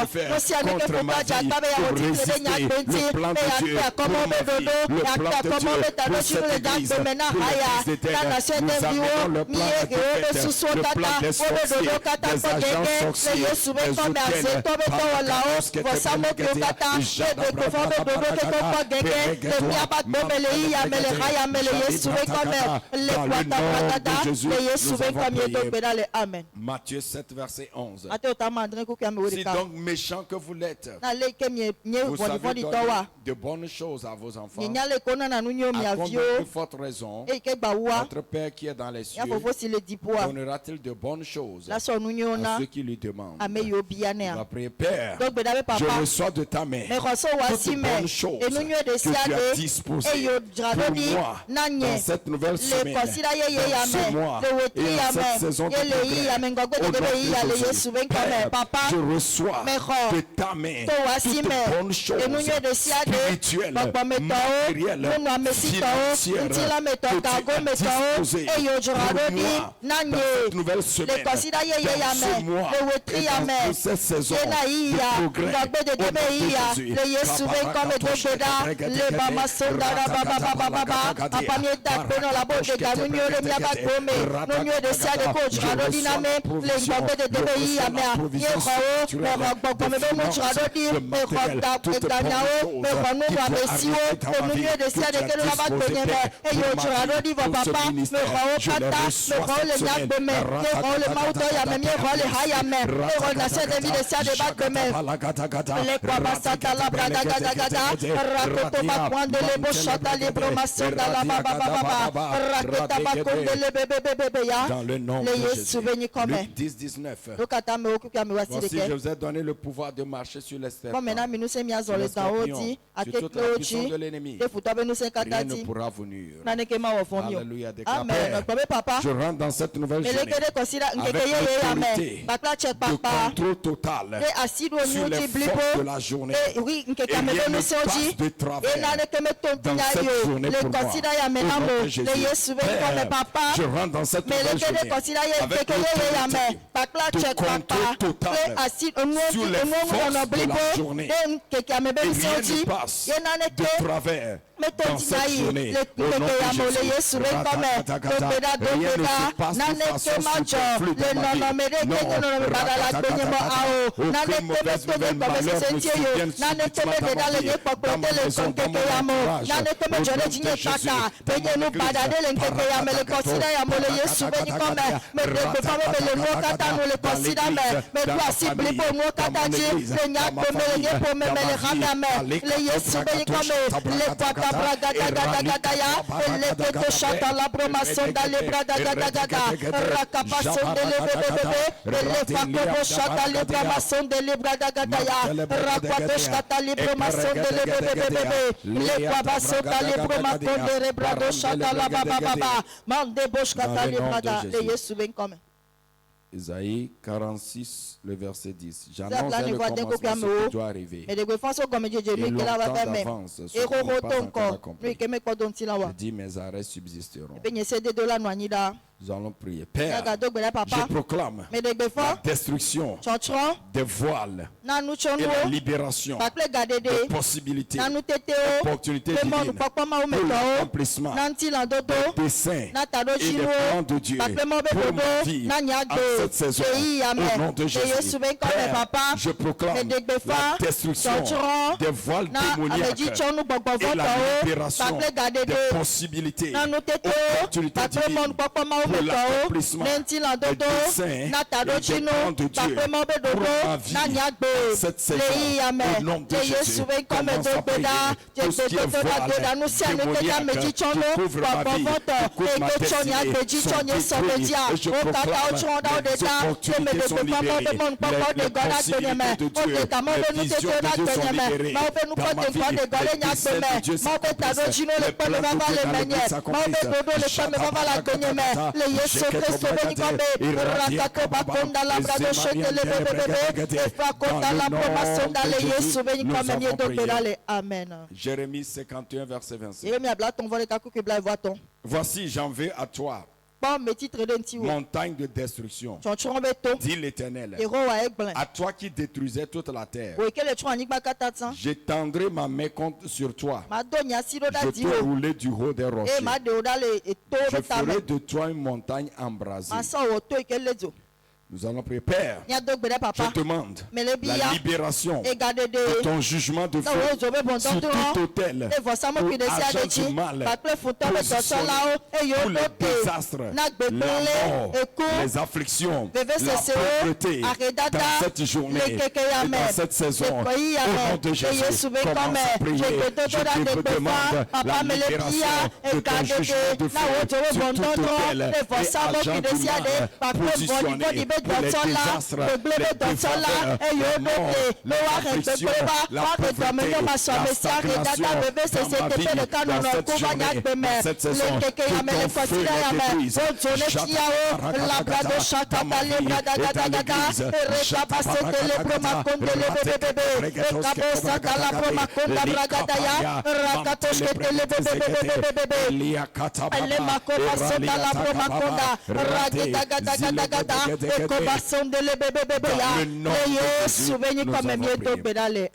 essaie de faire contre ma vie pour résister le plan de Dieu pour ma vie, le plan de Dieu pour cette église, pour l'église d'Éden. Nous amenons le plan de défaite, le plan des sorciers, des agents sorciers, des hôtels, Matthieu 7, verset 11. Si donc méchant que vous l'êtes, vous savez donner de bonnes choses à vos enfants, à combien plus forte raison votre Père qui est dans les cieux donnera-t-il de bonnes choses à ceux qui lui demandent. On va prier. Père, je reçois de ta main toutes bonnes choses que tu as disposé pour moi dans cette nouvelle semaine, dans ce mois et dans cette saison de progrès. Au nom de Jésus, Père, je reçois de ta main toutes bonnes choses spirituelles, matérielles, financières, que tu as disposées pour moi dans cette nouvelle semaine, dans ce mois et dans cette saison de progrès. Au nom de Jésus, dans le nom de Jésus. Luc 10, 19. Voici, je vous ai donné le pouvoir de marcher sur les serpents, sur les scorpions, sur toute la puissance de l'ennemi. Rien ne pourra vous nuire. Alléluia. Déclare, Père, je rentre dans cette nouvelle journée avec l'autorité de contrôle total sur les forces de la journée. Et rien ne passe de travers dans cette journée pour moi. Au nom de Jésus, Père, je rentre dans cette nouvelle journée avec l'autorité de contrôle total sur les forces de la journée. Et rien ne passe de travers dans cette journée. Au nom de Jésus, rien ne se passe de façon superflue dans ma vie. Non, aucune mauvaise nouvelle, malheur ne survienne subitement dans ma vie, dans ma maison, dans mon entourage. Au nom de Jésus, dans mon Isaïe 46, le verset 10. J'annonce le commencement ce qui doit arriver. Et longtemps d'avance, ce qui n'est pas encore accompli. Je dis, mes arrêts subsisteront. Nous allons prier. Père, je proclame la destruction des voiles et la libération des possibilités, opportunités divines pour l'accomplissement des desseins et des plans de Dieu pour ma vie en cette saison. Au nom de Jésus, Père, je proclame la destruction des voiles démoniaques et la libération des possibilités, opportunités divines pour l'accomplissement des desseins et des plans de Dieu pour ma vie en cette saison. Au nom de Jésus, commence à prier. Tout ce qui est voile démoniaque qui couvre ma vie, qui couvre ma destinée, sont détruits. Et je proclame les opportunités sont libérées, les possibilités de Dieu, les visions de Dieu sont libérées dans ma vie, les desseins de Dieu s'accomplissent, les plans de Dieu s'accomplissent. Amen. Jérémie 51, verset 25. Voici, j'en vais à toi, montagne de destruction, dit l'Éternel, à toi qui détruisais toute la terre. J'étendrai ma main sur toi, je te rouler du haut des rochers, je ferai de toi une montagne embrasée. Nous allons prier. Père, je demande la libération de ton jugement de feu sur tout autel ou agent du mal pour les désastres, la mort, les afflictions, la pauvreté dans cette journée et dans cette saison. Au nom de Jésus, commence à prier. Je te demande la libération de ton jugement de feu sur toute tutelle et agent du mal positionné pour les désastres, les défaveurs, la mort, l'affliction, la pauvreté, la stagnation dans ma vie, dans cette journée, dans cette saison. Que ton feu les détruise.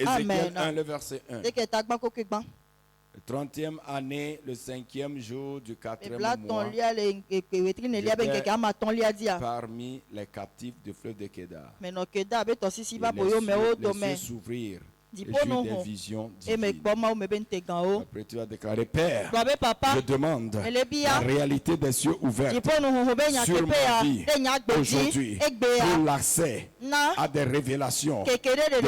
Amen. Le verset 1. Le 30e année, le 5e jour du 4e mois, j'étais parmi les captifs du fleuve de Kédar. Et les yeux s'ouvrirent. Et j'ai eu des visions divines. Après tu as déclaré, Père, je demande la réalité des cieux ouverts sur ma vie aujourd'hui pour l'accès à des révélations, des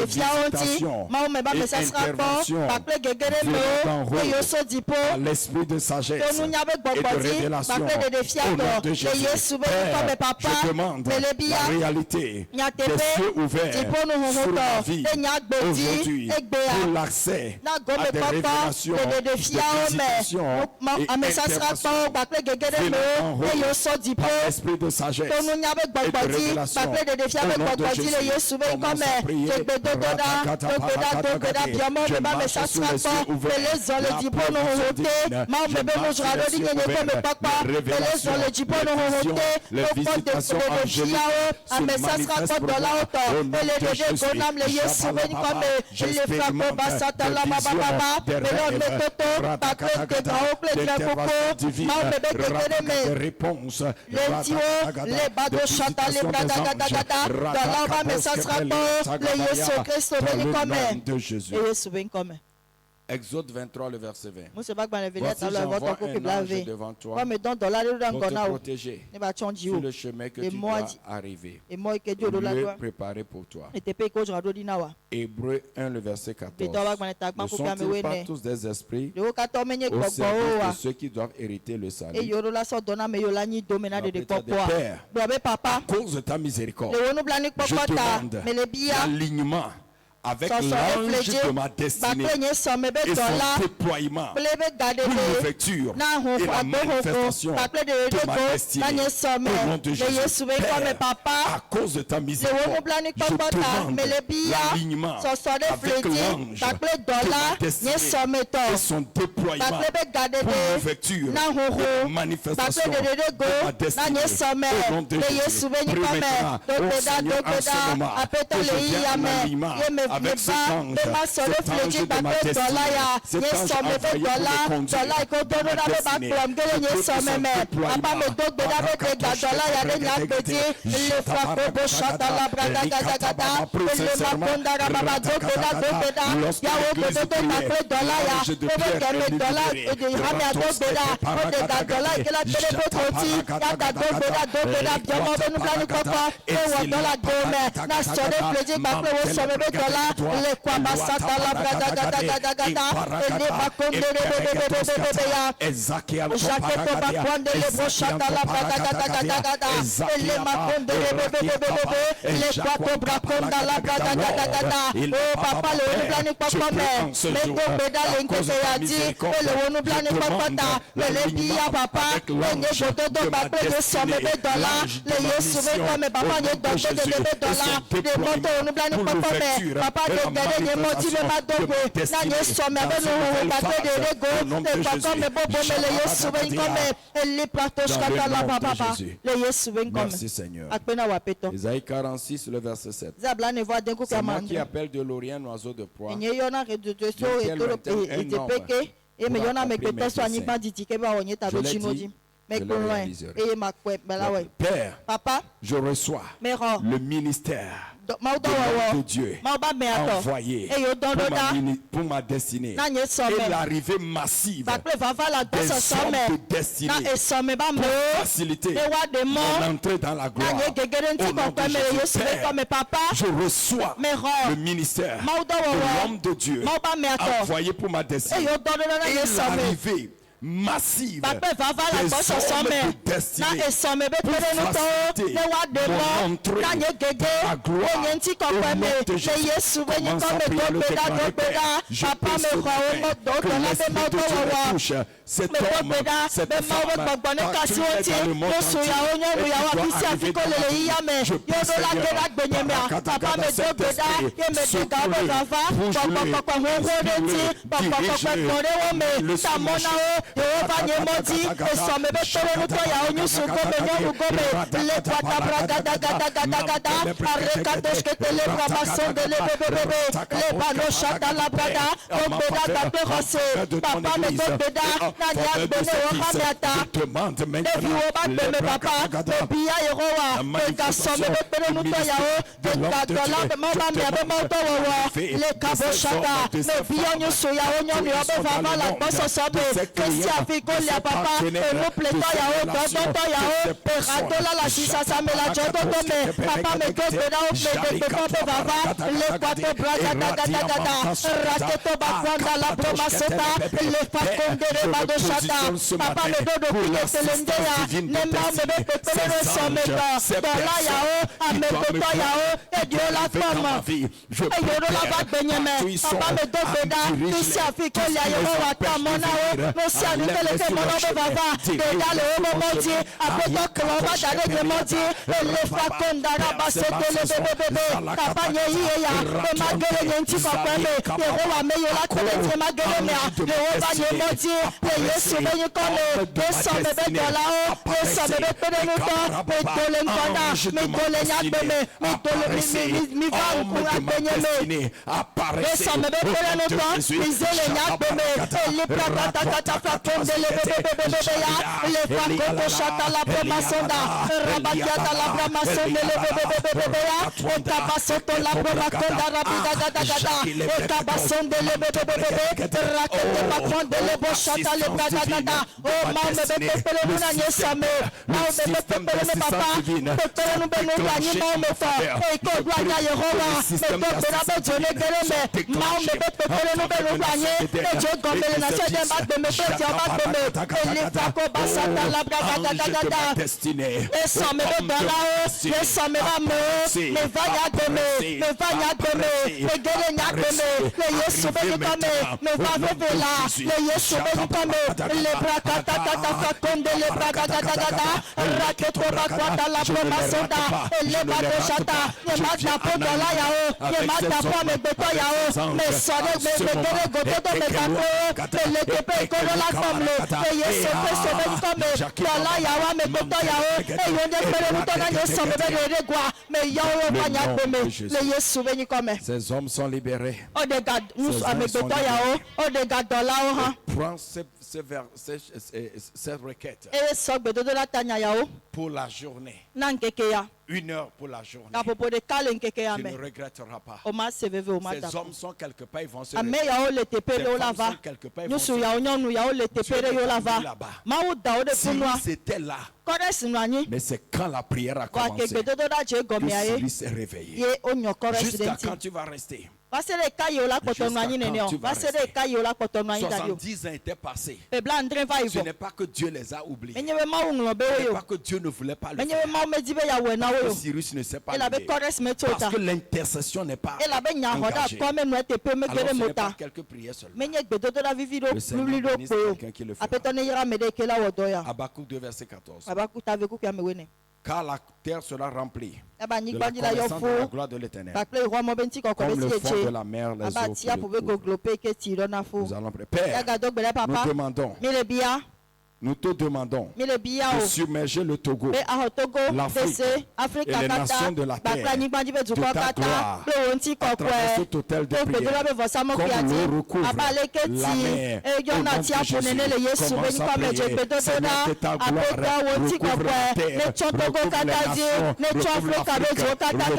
visitations et interventions d'en haut à l'esprit de sagesse et de révélation au nom de Jésus. Père, je demande la réalité des cieux ouverts sur ma vie aujourd'hui pour l'accès à des révélations, des visitations et interventions en haut par l'esprit de sagesse et de révélation. Au nom de Jésus, commence à prier. Je marche sous les cieux ouverts. La provision divine. Je marche sous les cieux ouverts. Les révélations, les visitations angéliques se manifestent pour moi. Au nom de Jésus, j'expérimente des visions, des rêves, d'intervention divine, des réponses, des visitations des anges, dans le nom de Jésus. Exode 23, le verset 20. Voici, j'envoie un ange devant toi pour te protéger sur le chemin que tu dois arriver, au lieu préparé pour toi. Hébreux 1, le verset 14. Ne sont-ils pas tous des esprits au service de ceux qui doivent hériter le salut? Père, à cause de ta miséricorde, je demande l'alignement avec l'ange de ma destinée et son déploiement pour l'ouverture et la manifestation de ma destinée. Au nom de Jésus, Père, à cause de ta miséricorde, je demande l'alignement avec l'ange de ma destinée et son déploiement pour l'ouverture et la manifestation de ma destinée. Au nom de Jésus, prie maintenant, ô Seigneur, en ce moment, que je viens en alignement avec cet ange de ma destinée, cet ange envoyé pour me conduire dans ma destinée. Merci Seigneur. Isaïe 46, le verset 7. C'est moi qui appelle de l'Orient un oiseau de proie. Père, je reçois le ministère de Dieu envoyé pour ma destinée et l'arrivée massive des hommes de destinée pour faciliter mon entrée dans la gloire. Au nom de Jésus, Père, je reçois le ministère de l'homme de Dieu envoyé pour ma destinée et l'arrivée massive des hommes de destinée pour faciliter mon entrée dans la gloire. Au nom de Jésus, commence à prier le déclarer, Père. Je prie ce matin que l'Esprit de Dieu me touche. Cet homme, cette femme, partout dans le monde entier, et qui doit arriver dans ma vie. Je prie, Seigneur, Barakatagada, cet esprit, secoue-le, bouge-le, dirige-le, le soumettre. Fikolia papa emupleta yao dodo yao peratola la sisasa mela jodo me papa me gobera o me de baba le kwato braga da raketo bakwanda la promaseta le fakondere bado shata papa me dodo kile telendeya nemba me pepele somega dola yao amekoto yao e diola fama e yorola ba benyeme papa me dobeda isi afikolia yao watamona o no sia le mono baba de dale o momoti apoto kloba dale de moti le fakonda rabase de bebe papa ye ya e magere nyenti papa me ye ho me yo la tele de magere me de o ba ye moti le yesu be ni kole de so me be dola o de so me be pere no to be dole nkonda me dole nya be me dole mi va ku abenye me de so me be pere no to mi zele nya be me le prata ta fakonde le le fakoto shata la promasonda rabakiata la promasonde le bebe ya etabasoto la promakonda rabida etabasonde le bebe rakete bakonde le boshata le bradagada o mame bebe pele nuna nyesame mame bebe pele papa pele nu benu ranyi mame fa e ko dwanya Yehova me to berabe jone gereme mame bebe pele nu benu ranyi e jo gomele na chede magbe me peti abagbe destinée. Et ça me donne et ça me va me va y adonner, me va y adonner, me guérir y adonner, le Yesu béni comme, me va me là, le Yesu béni comme, les bras kata fakonde, les bras kata, raketo bakwata la promasonda, les bras de chata, les mata pondo la yao, les mata po me beto yao, me sore me guérir goto me bato, le tepe kono la comme le Yesu ces hommes sont libérés. Prends cette requête pour la journée. 1 heure pour la journée. Tu ne regretteras pas. Ces hommes sont quelque part, ils vont se réveiller. Ces femmes sont quelque part, ils vont se réveiller là-bas. Si c'était là, mais c'est quand la prière a commencé que celui s'est réveillé. Jusqu'à quand tu vas rester? 70 ans étaient passés. Ce n'est pas que Dieu les a oubliés. Ce n'est pas que Dieu ne voulait pas le faire. Que Cyrus ne s'est pas levé. Parce que l'intercession n'est pas engagée. Alors ce n'est pas quelques prières seulement. Le Seigneur bénisse quelqu'un qui le fera. Habakkuk 2 verset 14. Car la terre sera remplie de la connaissance de la gloire de l'Éternel. Comme le fond de la mer, les eaux. Nous allons prier. Père, nous demandons Nous te demandons de submerger le Togo, l'Afrique et les nations de la terre de ta gloire à travers ce hôtel de prière. Comme l'eau recouvre la mer, au nom de Jésus, commence à prier. Seigneur, que ta gloire recouvre la terre, recouvre les nations, recouvre l'Afrique,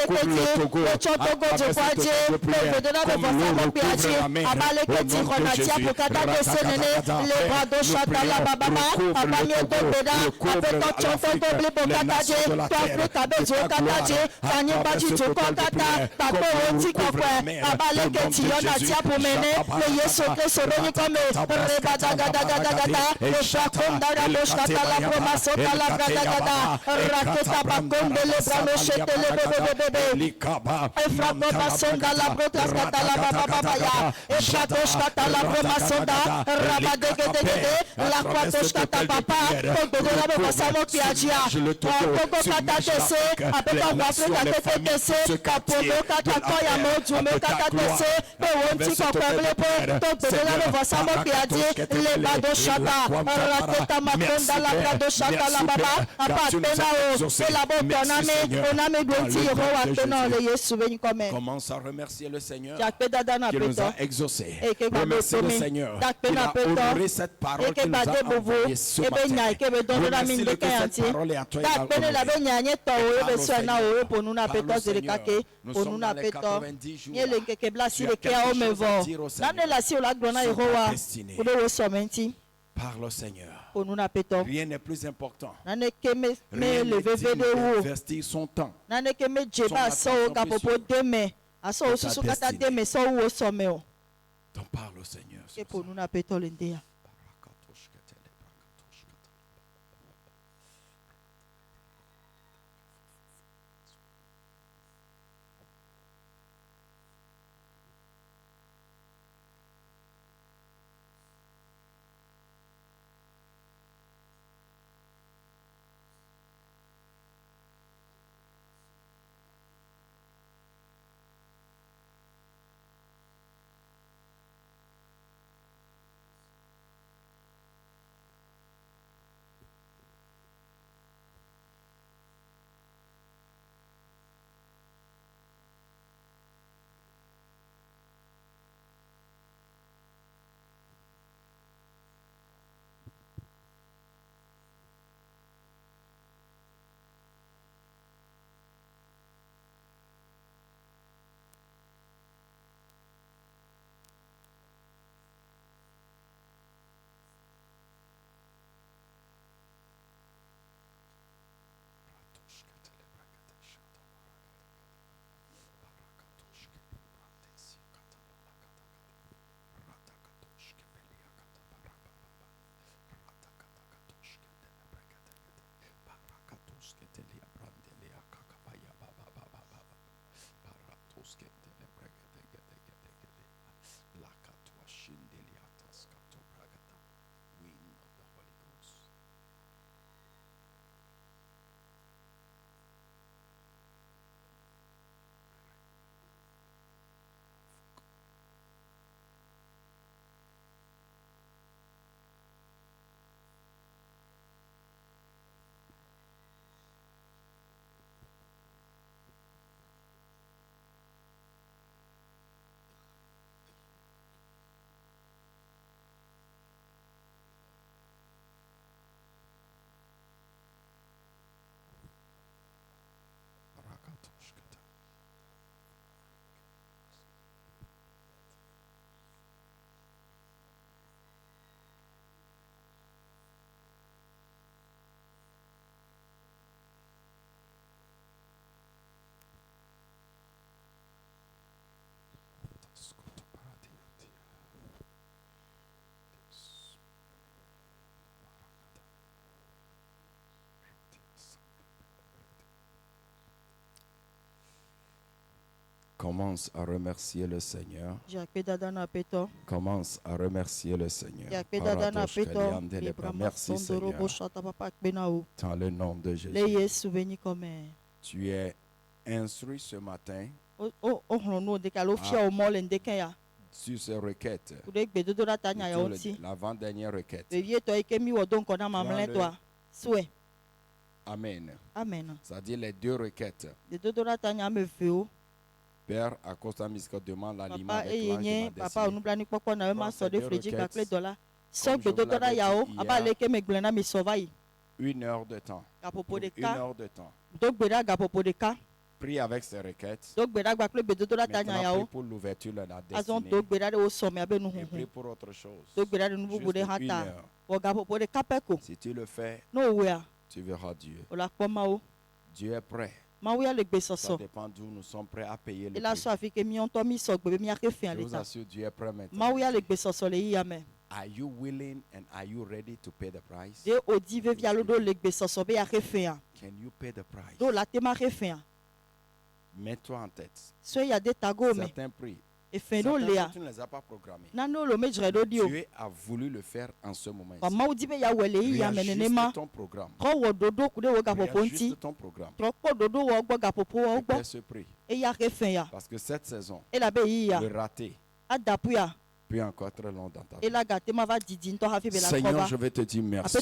recouvre le Togo à travers ce hôtel de prière. Comme l'eau recouvre la mer, au nom de Jésus, Commence à remercier le Seigneur qui nous a exaucés. Remercie le Seigneur qui a honoré cette parole qui nous a envoyée ce matin. Remercie-le que cette parole est à toi et à nous, Seigneur. Nous sommes dans les 90 jours. Tu as quelque chose à dire au Seigneur. Sur ta destinée. Parle au Seigneur. Rien n'est plus important. Rien n'est digne d'investir son temps. Son attention donc parle au Seigneur. Commence à remercier le Seigneur. Commence à remercier le Seigneur. Merci Seigneur. Dans le nom de Jésus. Tu es instruit ce matin à sur ces requêtes. L'avant-dernière requête. Amen. Amen. C'est-à-dire les deux requêtes. Père Acosta Miska demande l'aliment avec l'ange de ma destinée. Une heure de temps. Une heure de temps. Prie avec ces requêtes. Maintenant, prie pour l'ouverture de la destinée. Et prie pour autre chose. Juste une heure. Si tu le fais, tu verras Dieu. Dieu est prêt. Ça dépend d'où nous sommes prêts à payer le prix. Je vous assure, Dieu est prêt maintenant. Are you willing and are you ready to pay the price? Can you pay the price? Mets-toi en tête. Certains prient. Tu ne les as pas programmés. Dieu a voulu le faire en ce moment. Réajuste ton programme. Réajuste ton programme. Fais ce prix. Parce que cette saison, le raté peut encore être long dans ta vie. Seigneur, je vais te dire merci.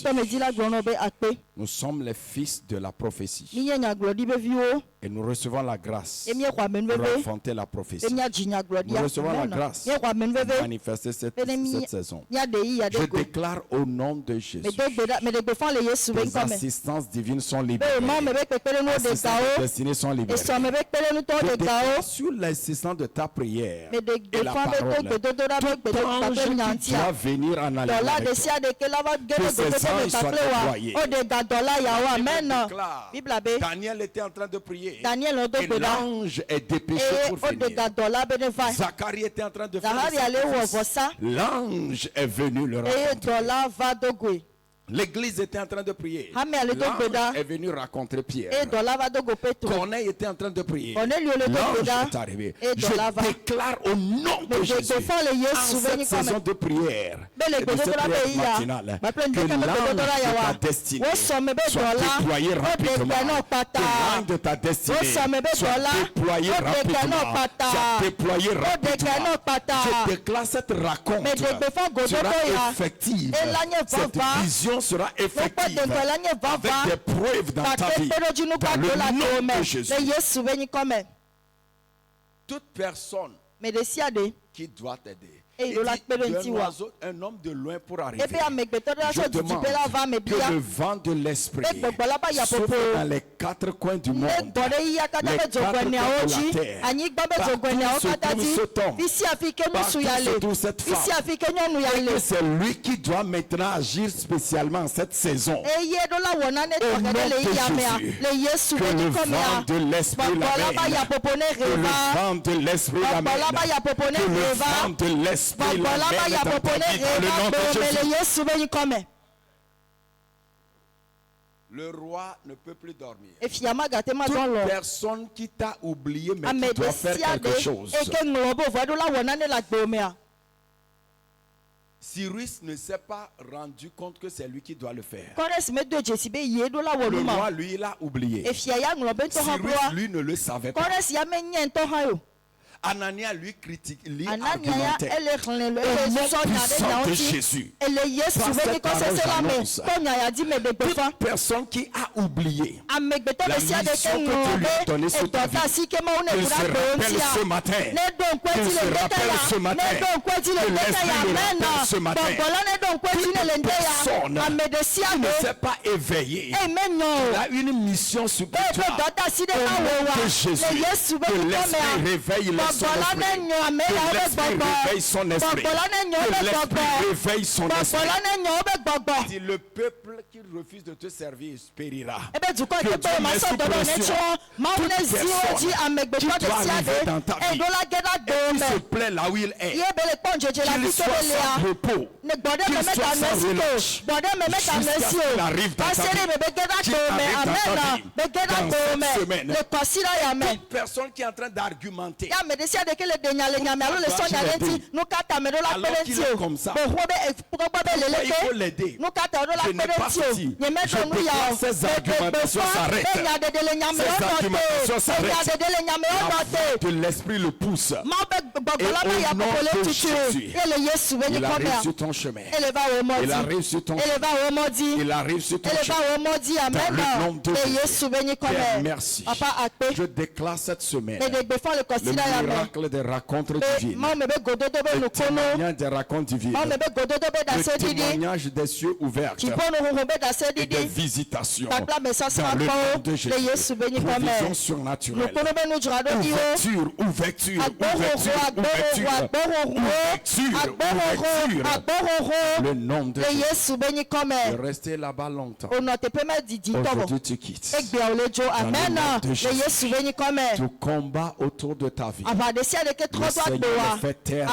Nous sommes les fils de la prophétie. Et nous recevons la grâce pour affronter la prophétie. Nous recevons la grâce pour manifester cette saison. Je déclare au nom de Jésus, les assistances divines sont libérées. Les assistances de destinée sont libérées. Je déclare sur l'assistance de ta prière et la parole, tout ange qui doit venir en alliance avec toi, que ces anges soient déployés. Je déclare, Daniel était en train de prier. Et l'ange est dépêché pour venir. Zacharie était en train de faire le sacrifice. L'ange est venu le rencontrer. L'église était en train de prier. L'ange est venu rencontrer Pierre. Corneille était en train de prier. L'ange est arrivé. Je déclare au nom de Jésus, en cette saison de prière, et de cette prière matinale, que l'ange de ta destinée soit déployé rapidement. Que l'ange de ta destinée soit déployé rapidement. Soit déployé rapidement. Je déclare cette raconte sera effective. Cette vision sera effective avec des preuves dans ta vie, dans le nom de Jésus. Toute personne qui doit t'aider, un homme de loin pour arriver. Je demande que le vent de l'esprit souffle dans les quatre coins du monde, les quatre coins de la terre, partout se trouve cet homme, partout se trouve cette femme, et que c'est lui qui doit maintenant agir spécialement en cette saison. Au nom de Jésus, que le vent de l'esprit l'amène, que le vent de l'esprit l'amène, que le vent de l'esprit le roi ne peut plus dormir. Toute personne qui t'a oublié mais qui doit faire quelque chose. Cyrus ne s'est pas rendu compte que c'est lui qui doit le faire. Le roi, lui, il a oublié. Cyrus, lui, ne le savait pas. Anania lui critique, lui argumentait. Au nom puissant de Jésus, par cette parole, toute personne qui a oublié la mission que tu lui as donnée sur ta vie, qu'il se rappelle ce matin, qu'il se rappelle ce matin, que l'Esprit le rappelle ce matin. Toute personne qui ne s'est pas éveillée, qui a une mission spirituelle, au nom de Jésus, que l'Esprit réveille son esprit, que l'Esprit réveille son esprit, que l'Esprit réveille son esprit. Si le peuple qui refuse de te servir périra, que Dieu met sous pression toute personne qui doit arriver dans ta vie et qui se plaît là où il est, qu'il soit sans repos, qu'il soit sans relâche, jusqu'à ce qu'il arrive dans ta vie, qu'il arrive dans ta vie. Dans cette semaine, toute personne qui est en train d'argumenter, alors qu'il est comme ça, il faut l'aider. Je n'ai pas ceci. Je déclare ces argumentations s'arrêtent. Ces argumentations s'arrêtent. La voix de l'esprit le pousse. Et au nom de Jésus, il arrive sur ton chemin. Il arrive sur ton chemin. Il arrive sur ton chemin. Dans le nom de Jésus. Père, merci. Je déclare cette semaine le miracle des rencontres divines. Le témoignage des rencontres divines. Le témoignage des cieux ouverts. Et des visitations. Dans le nom de Jésus. Provision surnaturelle. Ouverture, ouverture, ouverture, ouverture. Le nom de Jésus. Restez là-bas longtemps. Aujourd'hui tu quittes. Tout combat autour de ta vie. Le Seigneur fait taire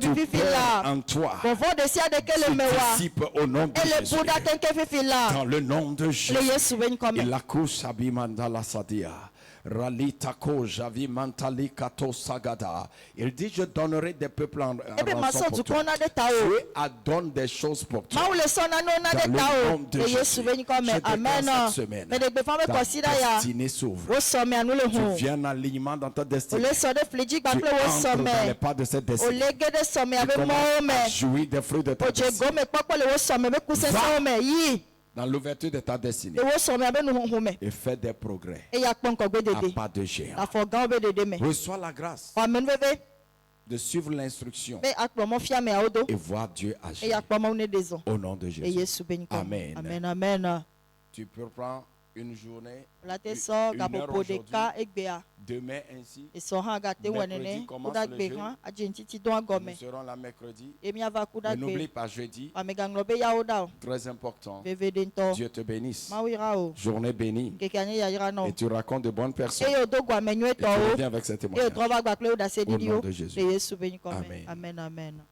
tu perds en toi. Tu dissipes au nom de Jésus. Dans le nom de Jésus. Il accouche Abimanda la Sadia. Il dit, je donnerai des peuples en rançon pour toi. Dieu adonne des choses pour toi. Dans le nom de Jésus, je déclare cette semaine, ta destinée s'ouvre. Tu viens en alignement dans ta destinée. Tu entres dans les pas de cette destinée. Tu commences à jouir des fruits de ta destinée. Dans l'ouverture de ta destinée. Et fais des progrès. À pas de géant. Reçois la grâce de suivre l'instruction et voir Dieu agir. Au nom de Jésus. Amen. Amen. Tu peux prendre une journée, une heure aujourd'hui, demain ainsi, mercredi commence le jeûne, nous serons là mercredi, et n'oublie pas jeudi, très important, Dieu te bénisse, journée bénie, et tu racontes de bonnes personnes, et tu reviens avec ces témoignages, au nom de Jésus. Amen. Amen.